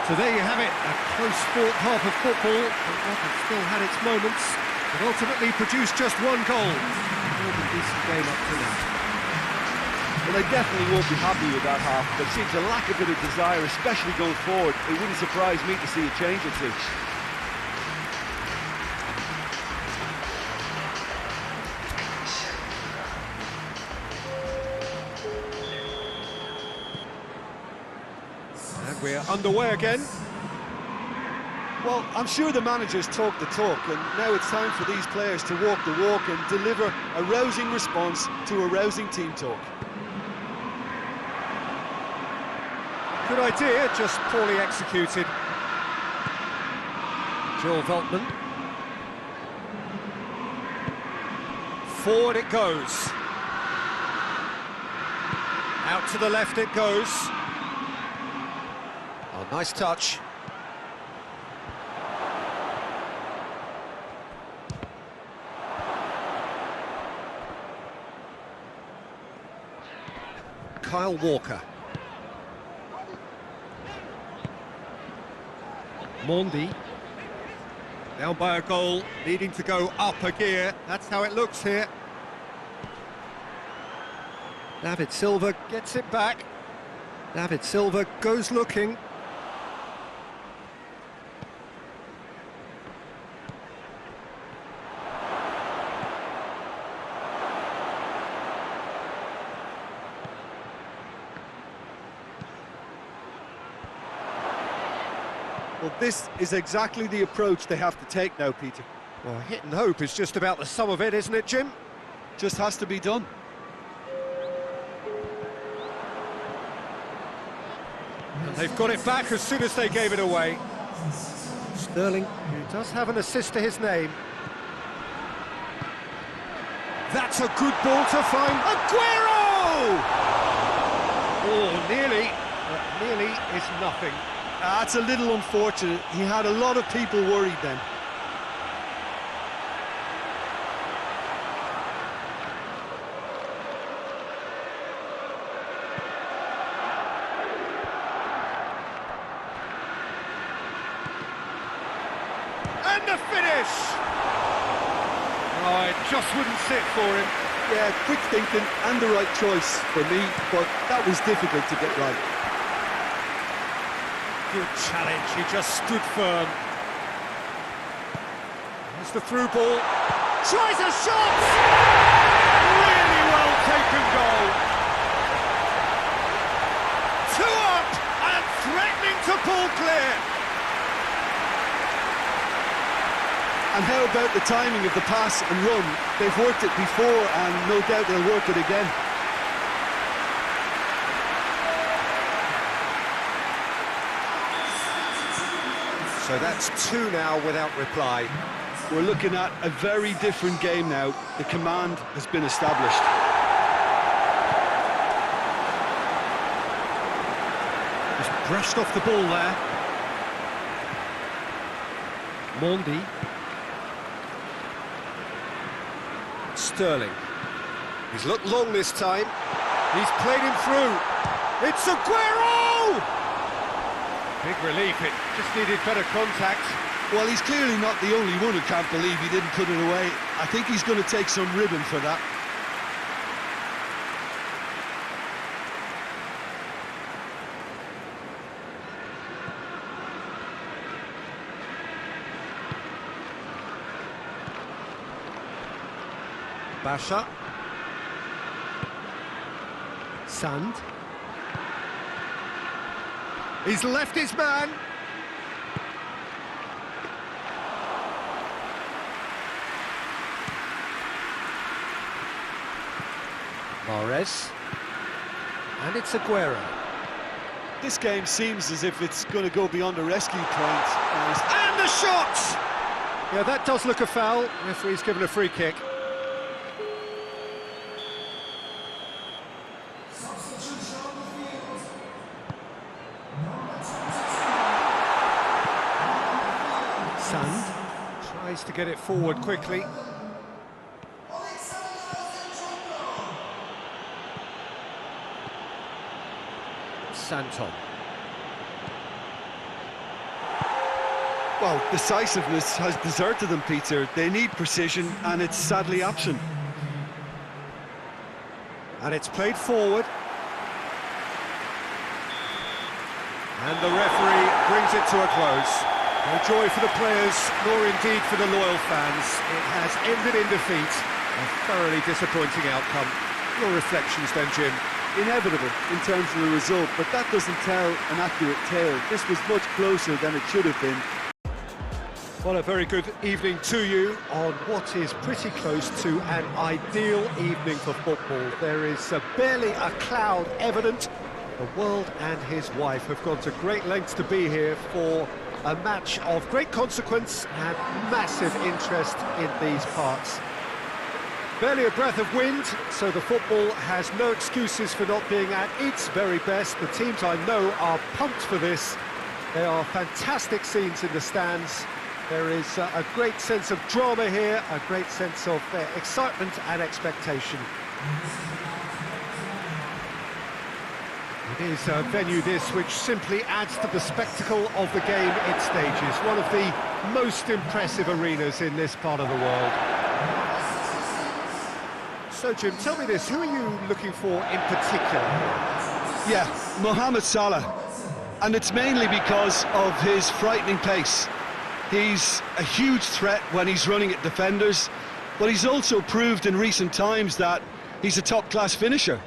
So there you have it, a close-fought half of football, but one that still had its moments, but ultimately produced just one goal. A decent game up to now. Well, they definitely won't be happy with that half. There seems a lack of bit of desire, especially going forward. It wouldn't surprise me to see a change or two. And we're underway again. Well, I'm sure the managers talk the talk, and now it's time for these players to walk the walk and deliver a rousing response to a rousing team talk. Good idea, just poorly executed. Joel Veltman. Forward it goes. Out to the left it goes. Oh, nice touch. Kyle Walker. Mondi. Down by a goal, needing to go up a gear. That's how it looks here. David Silva gets it back. David Silva goes looking. Well, this is exactly the approach they have to take now, Peter. Well, hit and hope is just about the sum of it, isn't it, Jim? Just has to be done. And they've got it back as soon as they gave it away. Sterling, who does have an assist to his name. That's a good ball to find Aguero! Oh, nearly, but nearly is nothing. That's a little unfortunate. He had a lot of people worried then. And the finish! Oh, it just wouldn't sit for him. Yeah, quick thinking and the right choice for me, but that was difficult to get right. Good challenge, he just stood firm. There's the through ball. Tries a shot! Really well taken goal. 2 up and threatening to pull clear. And how about the timing of the pass and run? They've worked it before and no doubt they'll work it again. So that's 2 now without reply. We're looking at a very different game now. The command has been established. Just brushed off the ball there. Mondi. Sterling. He's looked long this time. He's played him through. It's Aguero! Big relief, it just needed better contact. Well, he's clearly not the only one who can't believe he didn't put it away. I think he's going to take some ribbon for that. Basha. Sand. He's left his man. Mahrez. And it's Aguero. This game seems as if it's going to go beyond a rescue point. And the shot! Yeah, that does look a foul. Referee's given a free kick. Sand tries to get it forward quickly. Santon. Well, decisiveness has deserted them, Peter. They need precision, and it's sadly absent. And it's played forward. And the referee brings it to a close. No joy for the players, nor indeed for the loyal fans. It has ended in defeat. A thoroughly disappointing outcome. Your reflections then, Jim? Inevitable in terms of the result, but that doesn't tell an accurate tale. This was much closer than it should have been. Well, a very good evening to you on what is pretty close to an ideal evening for football. There is barely a cloud evident. The world and his wife have gone to great lengths to be here for a match of great consequence and massive interest in these parts. Barely a breath of wind, so the football has no excuses for not being at its very best. The teams I know are pumped for this. There are fantastic scenes in the stands. There is a great sense of drama here, a great sense of excitement and expectation. It is a venue this which simply adds to the spectacle of the game it stages. One of the most impressive arenas in this part of the world. So, Jim, tell me this, who are you looking for in particular? Yeah, Mohamed Salah. And it's mainly because of his frightening pace. He's a huge threat when he's running at defenders, but he's also proved in recent times that he's a top-class finisher.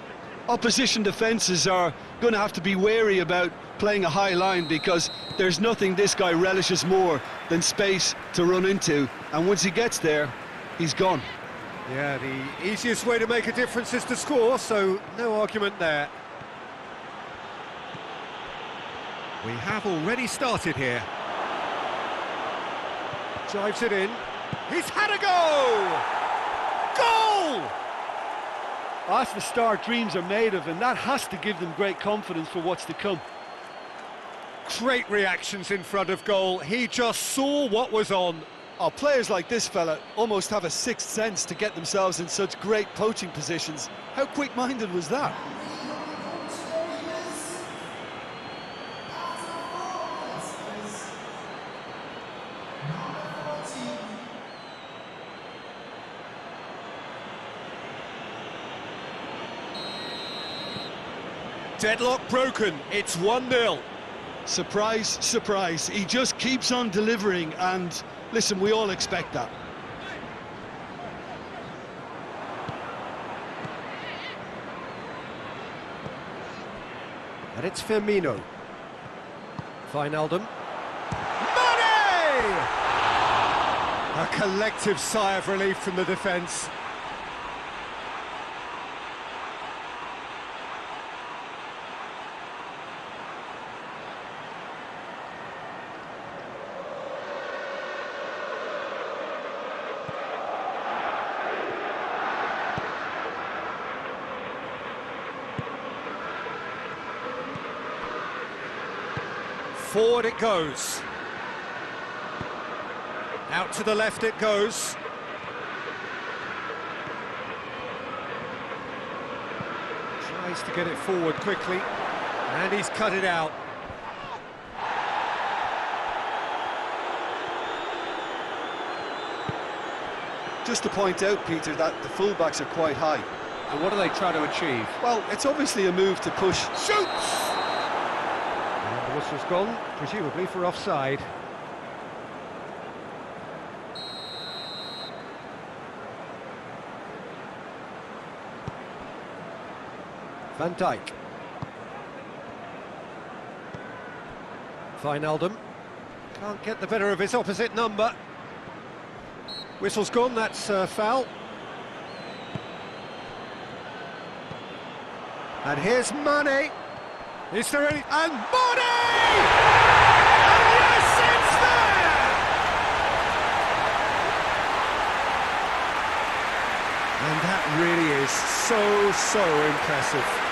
Opposition defences are going to have to be wary about playing a high line because there's nothing this guy relishes more than space to run into, and once he gets there, he's gone. Yeah, the easiest way to make a difference is to score, so no argument there. We have already started here. Drives it in. He's had a go! Goal! That's the start dreams are made of, and that has to give them great confidence for what's to come. Great reactions in front of goal. He just saw what was on. Oh, players like this fella almost have a sixth sense to get themselves in such great poaching positions. How quick-minded was that? Deadlock broken, it's 1-0. Surprise, surprise, he just keeps on delivering, and listen, we all expect that. And it's Firmino. Wijnaldum. Mane! A collective sigh of relief from the defence. Forward it goes. Out to the left it goes. Tries to get it forward quickly, and he's cut it out. Just to point out, Peter, that the fullbacks are quite high. And what are they trying to achieve? Well, it's obviously a move to push. Shoots! And the whistle's gone, presumably for offside. Van Dijk. Wijnaldum. Can't get the better of his opposite number. Whistle's gone, that's foul. And here's Mane. Is there any... And Mane! And yes, it's there! And that really is so impressive.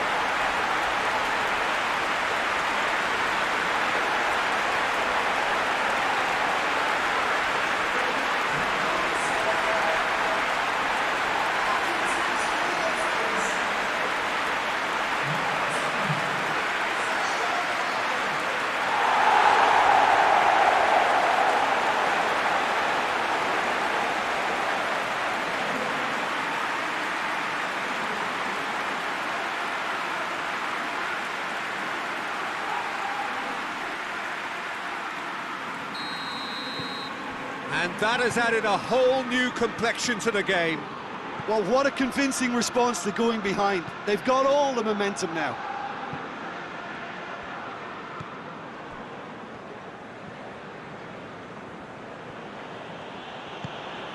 And that has added a whole new complexion to the game. Well, what a convincing response to going behind. They've got all the momentum now.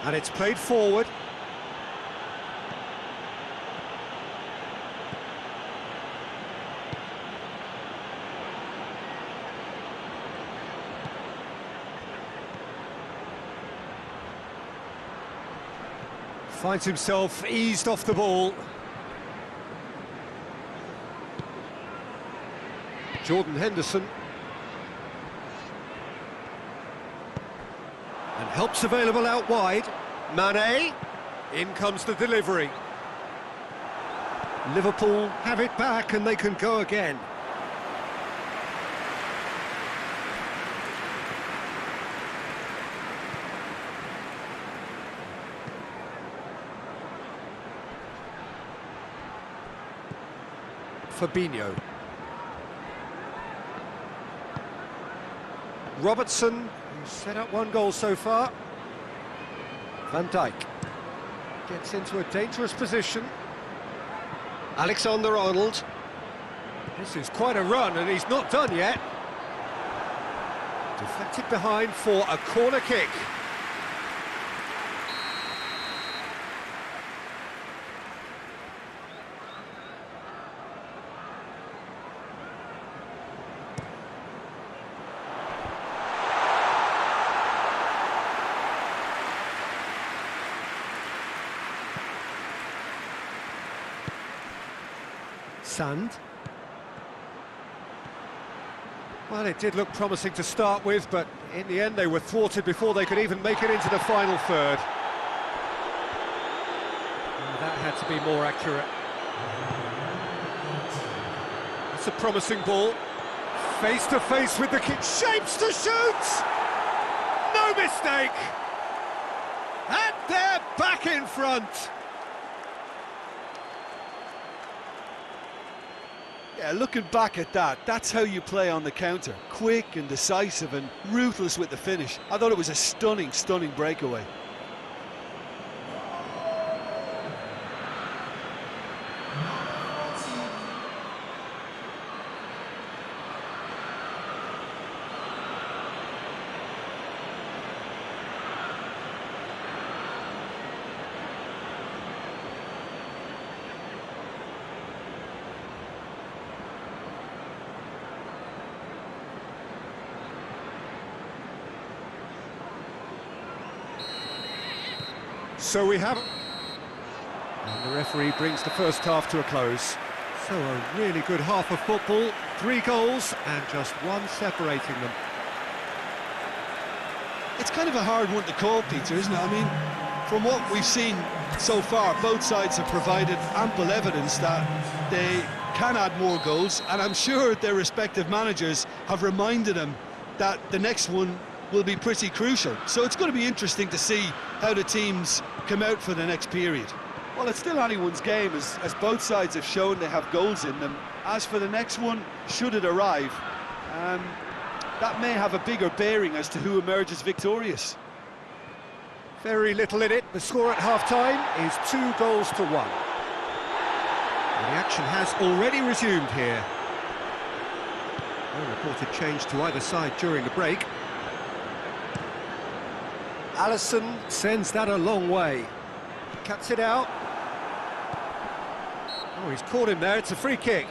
And it's played forward. Finds himself eased off the ball. Jordan Henderson. And help's available out wide. Mane. In comes the delivery. Liverpool have it back and they can go again. Fabinho. Robertson, who's set up one goal so far. Van Dijk gets into a dangerous position. Alexander-Arnold. This is quite a run and he's not done yet. Deflected behind for a corner kick. Sand. Well, it did look promising to start with, but in the end they were thwarted before they could even make it into the final third. Oh, that had to be more accurate. It's a promising ball. Face to face with the kick. Shapes to shoot! No mistake! And they're back in front! Yeah, looking back at that, that's how you play on the counter. Quick and decisive and ruthless with the finish. I thought it was a stunning, stunning breakaway. So we have... And the referee brings the first half to a close. So a really good half of football, 3 goals and just one separating them. It's kind of a hard one to call, Peter, isn't it? I mean, from what we've seen so far, both sides have provided ample evidence that they can add more goals, and I'm sure their respective managers have reminded them that the next one will be pretty crucial. So it's going to be interesting to see how the teams come out for the next period. Well, it's still anyone's game, as both sides have shown they have goals in them. As for the next one, should it arrive, that may have a bigger bearing as to who emerges victorious. Very little in it. The score at half-time is 2-1. And the action has already resumed here. No reported change to either side during the break. Alisson sends that a long way. Cuts it out. Oh, he's caught him there. It's a free kick.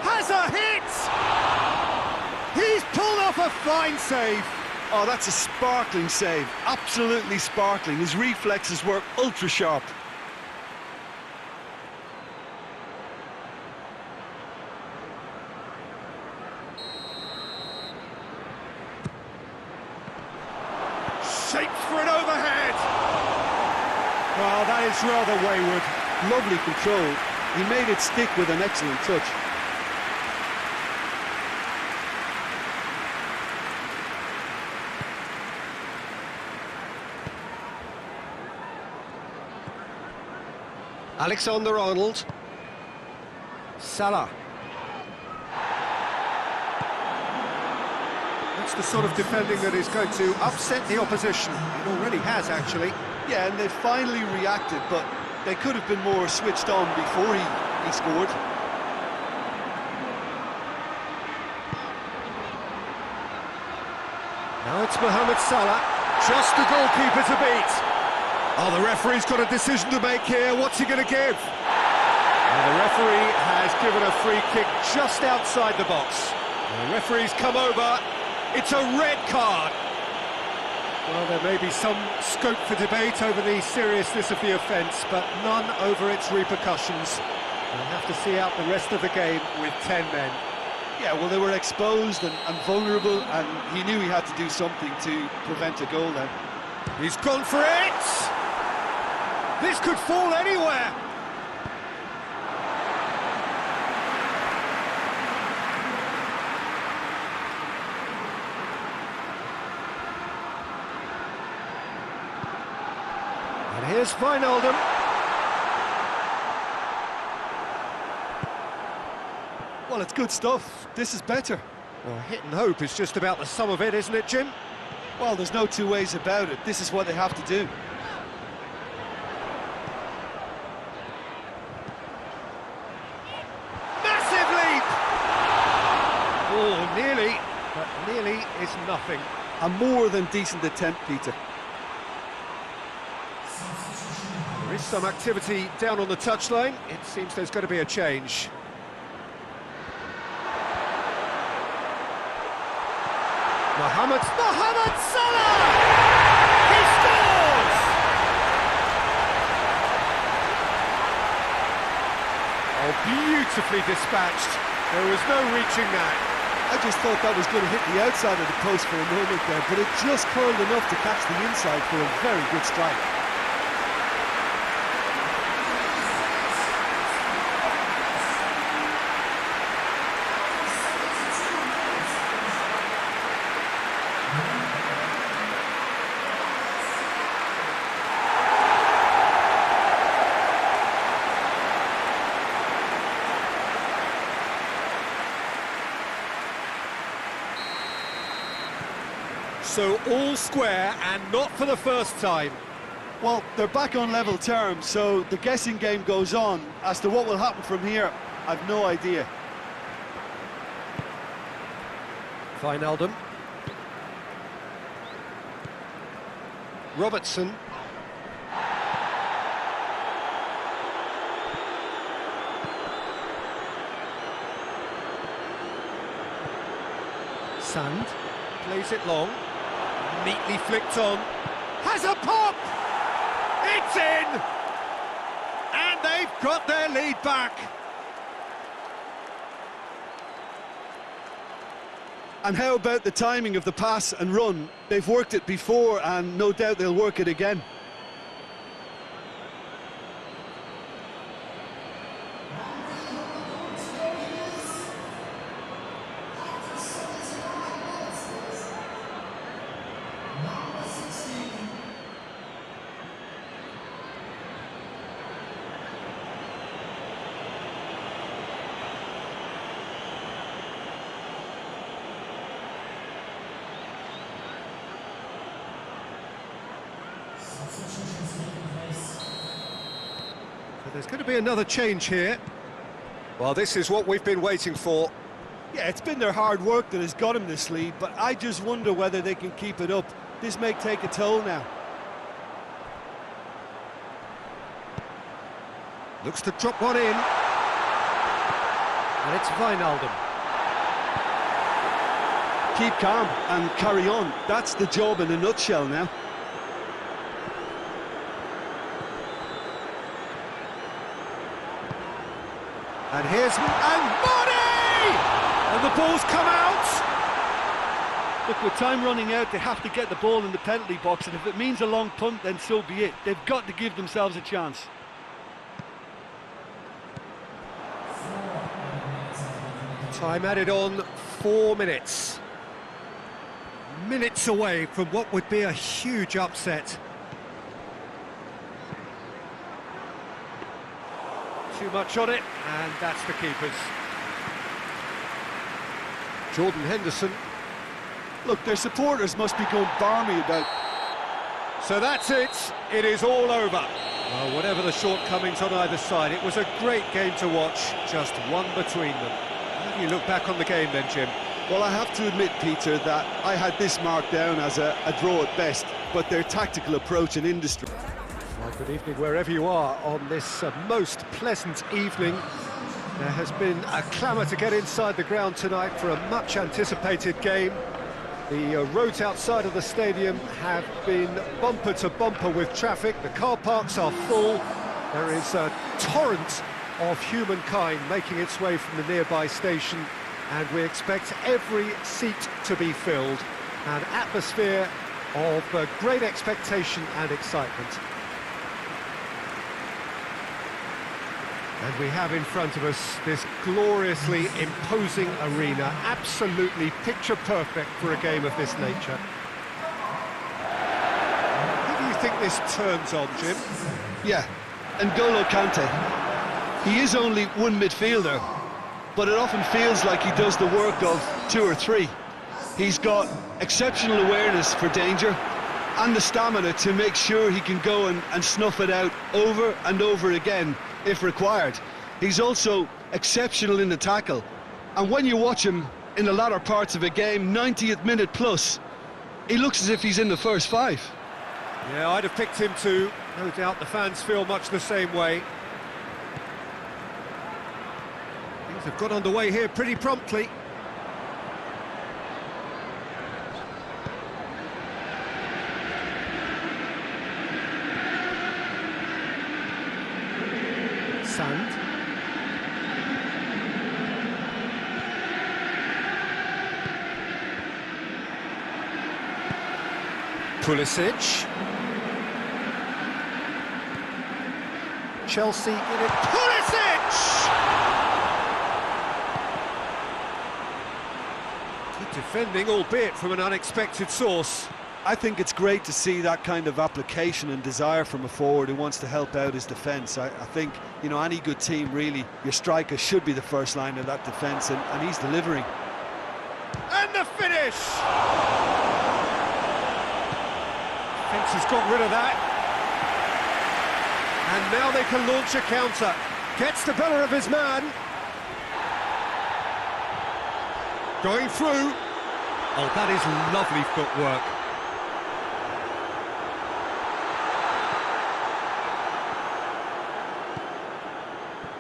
Has a hit! He's pulled off a fine save. Oh, that's a sparkling save. Absolutely sparkling. His reflexes were ultra sharp. Shapes for an overhead. Well, that is rather wayward. Lovely control. He made it stick with an excellent touch. Alexander-Arnold. Salah. It's the sort of defending that is going to upset the opposition. It already has, actually. Yeah, and they finally reacted, but they could have been more switched on before he scored. Now it's Mohamed Salah, just the goalkeeper to beat. Oh, the referee's got a decision to make here. What's he going to give? And the referee has given a free kick just outside the box. The referee's come over. It's a red card. Well, there may be some scope for debate over the seriousness of the offence, but none over its repercussions. We'll have to see out the rest of the game with 10 men. Yeah, well, they were exposed and vulnerable, and he knew he had to do something to prevent a goal then. He's gone for it! This could fall anywhere! And here's Wijnaldum. Well, it's good stuff. This is better. Well, hit and hope is just about the sum of it, isn't it, Jim? Well, there's no two ways about it. This is what they have to do. Massive leap! Oh, nearly, but nearly is nothing. A more than decent attempt, Peter. There is some activity down on the touchline. It seems there's going to be a change. Mohamed Salah! He scores! Oh, beautifully dispatched. There was no reaching that. I just thought that was going to hit the outside of the post for a moment there, but it just curled enough to catch the inside for a very good strike. So all square, and not for the first time. Well, they're back on level terms, so the guessing game goes on. As to what will happen from here, I've no idea. Wijnaldum. Robertson. Sand plays it long, neatly flicked on, has a pop! It's in! And they've got their lead back. And how about the timing of the pass and run? They've worked it before, and no doubt they'll work it again. So there's going to be another change here. Well, this is what we've been waiting for. Yeah, it's been their hard work that has got them this lead, but I just wonder whether they can keep it up. This may take a toll now. Looks to drop one in. And it's Wijnaldum. Keep calm and carry on. That's the job in a nutshell now. And here's Mane! And the ball's come out! Look, with time running out, they have to get the ball in the penalty box, and if it means a long punt, then so be it. They've got to give themselves a chance. Time added on, 4 minutes. Minutes away from what would be a huge upset. Too much on it, and that's the keepers. Jordan Henderson. Look, their supporters must be going balmy about. So that's it. It is all over. Well, whatever the shortcomings on either side, it was a great game to watch, just one between them. How do you look back on the game then, Jim? Well, I have to admit, Peter, that I had this marked down as a draw at best, but their tactical approach and industry. Well, good evening wherever you are on this most pleasant evening. There has been a clamour to get inside the ground tonight for a much anticipated game. The roads outside of the stadium have been bumper to bumper with traffic. The car parks are full. There is a torrent of humankind making its way from the nearby station, and we expect every seat to be filled. An atmosphere of great expectation and excitement. And we have in front of us this gloriously imposing arena, absolutely picture-perfect for a game of this nature. Who do you think this turns on, Jim? Yeah, N'Golo Kante. He is only one midfielder, but it often feels like he does the work of two or three. He's got exceptional awareness for danger and the stamina to make sure he can go and snuff it out over and over again if required. He's also exceptional in the tackle, and when you watch him in the latter parts of a game, 90th minute plus, he looks as if he's in the first five. Yeah, I'd have picked him too. No doubt the fans feel much the same way. Things have got underway here pretty promptly. Sand. Pulisic. Chelsea in it. Pulisic! Good defending, albeit from an unexpected source. I think it's great to see that kind of application and desire from a forward who wants to help out his defence. I think, you know, any good team, really, your striker should be the first line of that defence, and he's delivering. And the finish! Defence has got rid of that. And now they can launch a counter. Gets the better of his man. Going through. Oh, that is lovely footwork.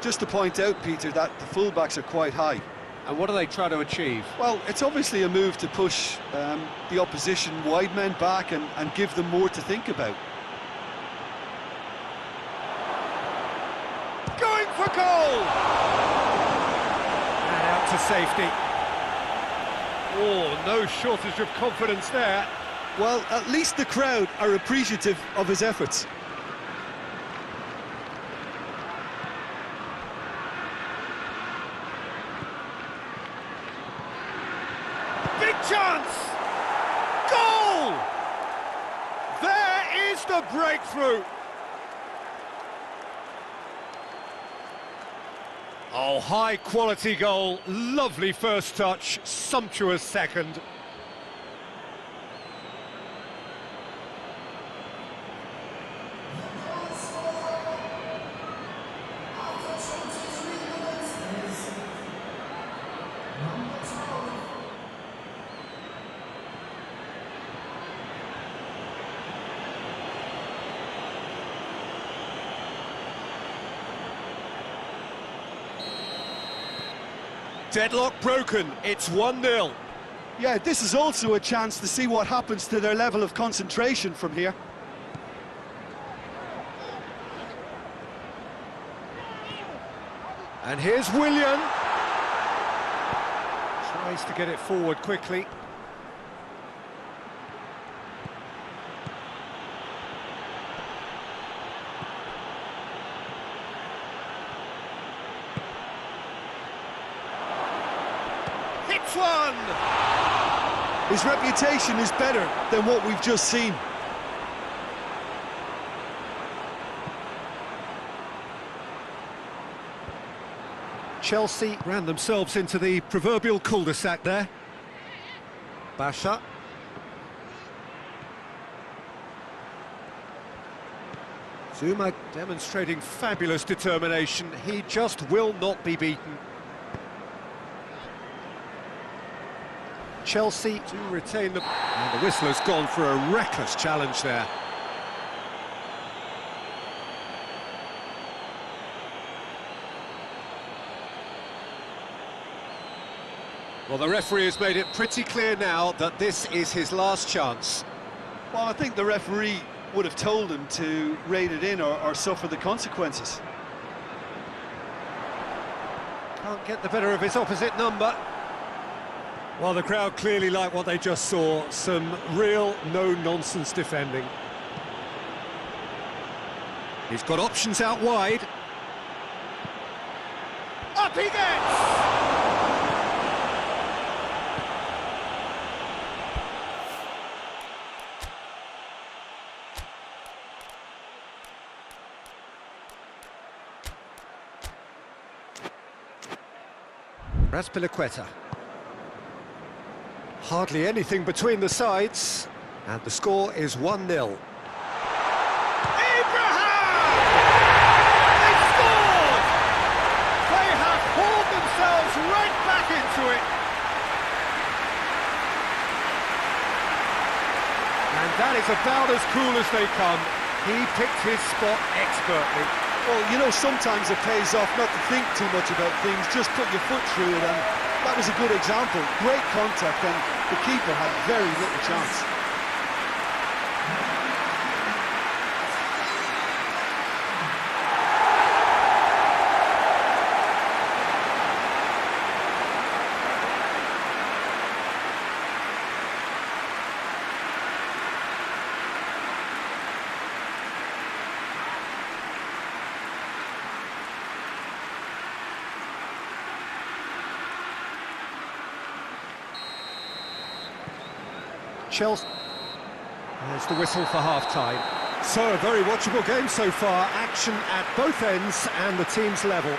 Just to point out, Peter, that the fullbacks are quite high. And what are they trying to achieve? Well, it's obviously a move to push the opposition wide men back and give them more to think about. Going for goal! And out to safety. Oh, no shortage of confidence there. Well, at least the crowd are appreciative of his efforts. Big chance! Goal! There is the breakthrough. Oh, high quality goal, lovely first touch, sumptuous second. Deadlock broken, it's 1-0. Yeah, this is also a chance to see what happens to their level of concentration from here. And here's Willian. Tries to get it forward quickly. Hits one! His reputation is better than what we've just seen. Chelsea ran themselves into the proverbial cul-de-sac there. Basha. Zuma demonstrating fabulous determination. He just will not be beaten. Chelsea to retain the... And the whistle has gone for a reckless challenge there. Well, the referee has made it pretty clear now that this is his last chance. Well, I think the referee would have told him to rein it in or suffer the consequences. Can't get the better of his opposite number. Well, the crowd clearly like what they just saw. Some real no-nonsense defending. He's got options out wide. Up he gets! Raspilicueta. Hardly anything between the sides, and the score is 1-0. Abraham! They scored! They have hauled themselves right back into it. And that is about as cool as they come. He picked his spot expertly. Well, you know, sometimes it pays off not to think too much about things, just put your foot through it, and that was a good example. Great contact, and the keeper had very little chance. Chelsea. There's the whistle for half-time. So, a very watchable game so far. Action at both ends and the team's level.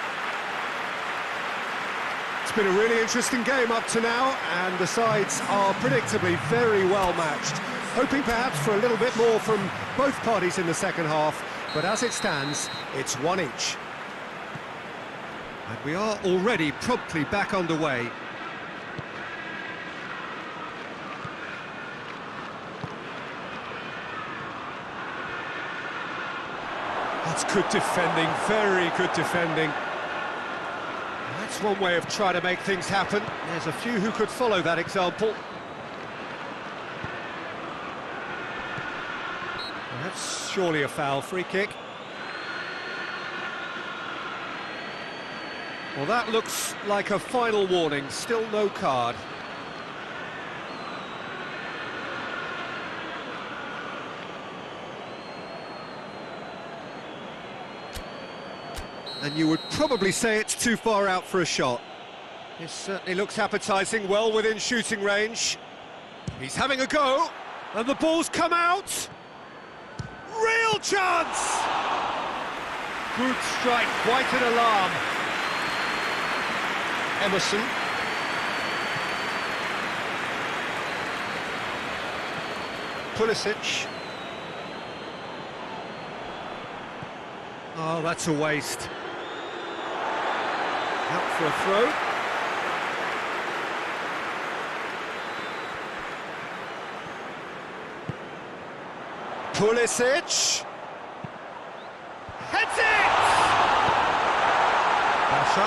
It's been a really interesting game up to now, and the sides are predictably very well matched. Hoping perhaps for a little bit more from both parties in the second half, but as it stands, it's one each. And we are already promptly back underway. That's good defending, very good defending. That's one way of trying to make things happen. There's a few who could follow that example. That's surely a foul, free kick. Well, that looks like a final warning, still no card. And you would probably say it's too far out for a shot. This certainly looks appetising, well within shooting range. He's having a go, and the ball's come out. Real chance! Good strike, quite an alarm. Emerson. Pulisic. Oh, that's a waste. Out for a throw. Pulisic. Heads it! Basha.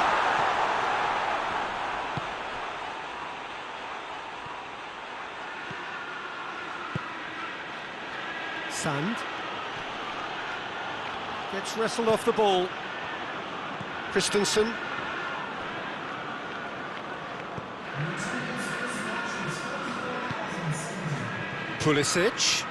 Sand. Gets wrestled off the ball. Christensen. Pulisic.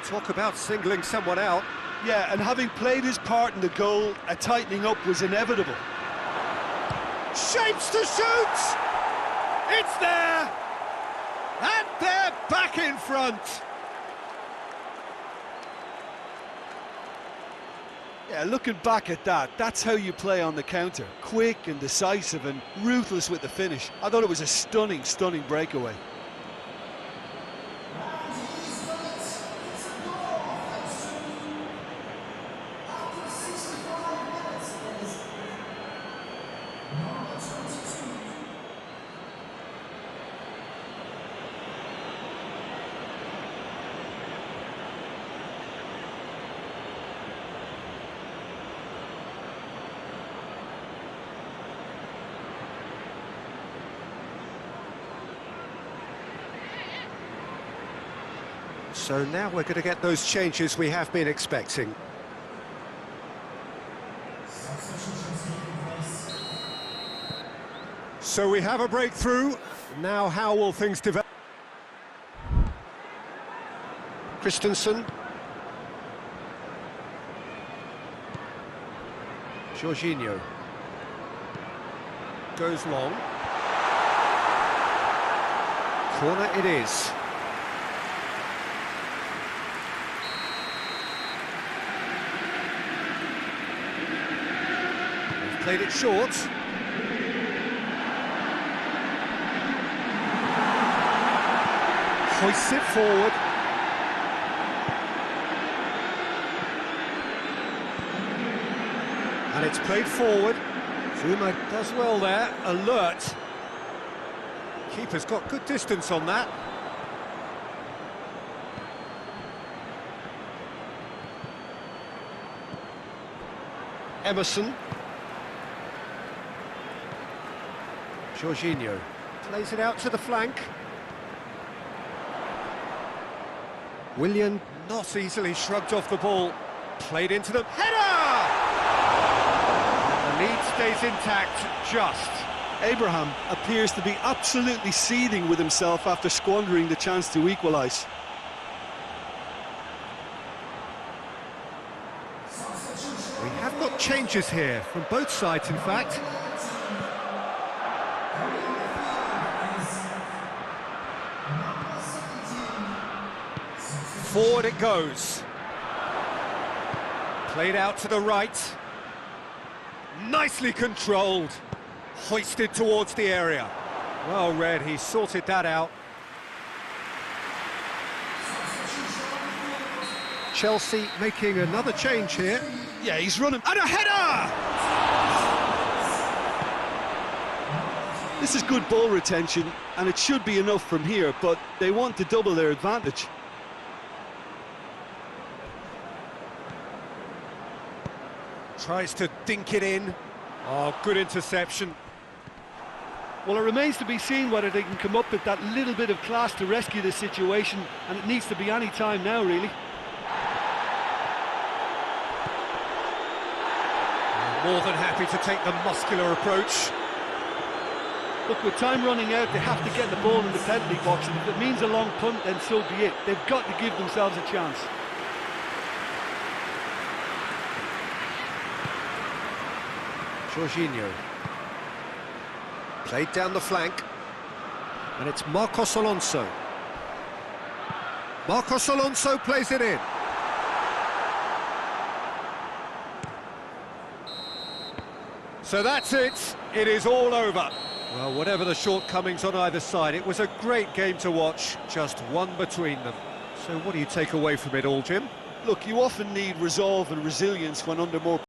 Talk about singling someone out. Yeah, and having played his part in the goal, a tightening up was inevitable. Shapes to shoot! It's there! And they're back in front! Yeah, looking back at that, that's how you play on the counter. Quick and decisive and ruthless with the finish. I thought it was a stunning, stunning breakaway. So now we're going to get those changes we have been expecting. So we have a breakthrough. Now how will things develop? Christensen. Jorginho. Goes long. Corner it is. They've played it short. Hoists it forward. And it's played forward. Zuma does well there, alert. Keeper's got good distance on that. Emerson. Jorginho plays it out to the flank. Willian not easily shrugged off the ball. Played into them. Header! The lead stays intact, just. Abraham appears to be absolutely seething with himself after squandering the chance to equalise. We have got changes here, from both sides in fact. Forward it goes. Played out to the right. Nicely controlled. Hoisted towards the area. Well read, he sorted that out. Chelsea making another change here. Yeah, he's running. And a header! This is good ball retention, and it should be enough from here, but they want to double their advantage. Tries to dink it in. Oh, good interception. Well, it remains to be seen whether they can come up with that little bit of class to rescue the situation, and it needs to be any time now, really. More than happy to take the muscular approach. Look, with time running out, they have to get the ball in the penalty box, and if it means a long punt, then so be it. They've got to give themselves a chance. Jorginho. Played down the flank. And it's Marcos Alonso. Marcos Alonso plays it in. So that's it. It is all over. Well, whatever the shortcomings on either side, it was a great game to watch. Just one between them. So what do you take away from it all, Jim? Look, you often need resolve and resilience when under more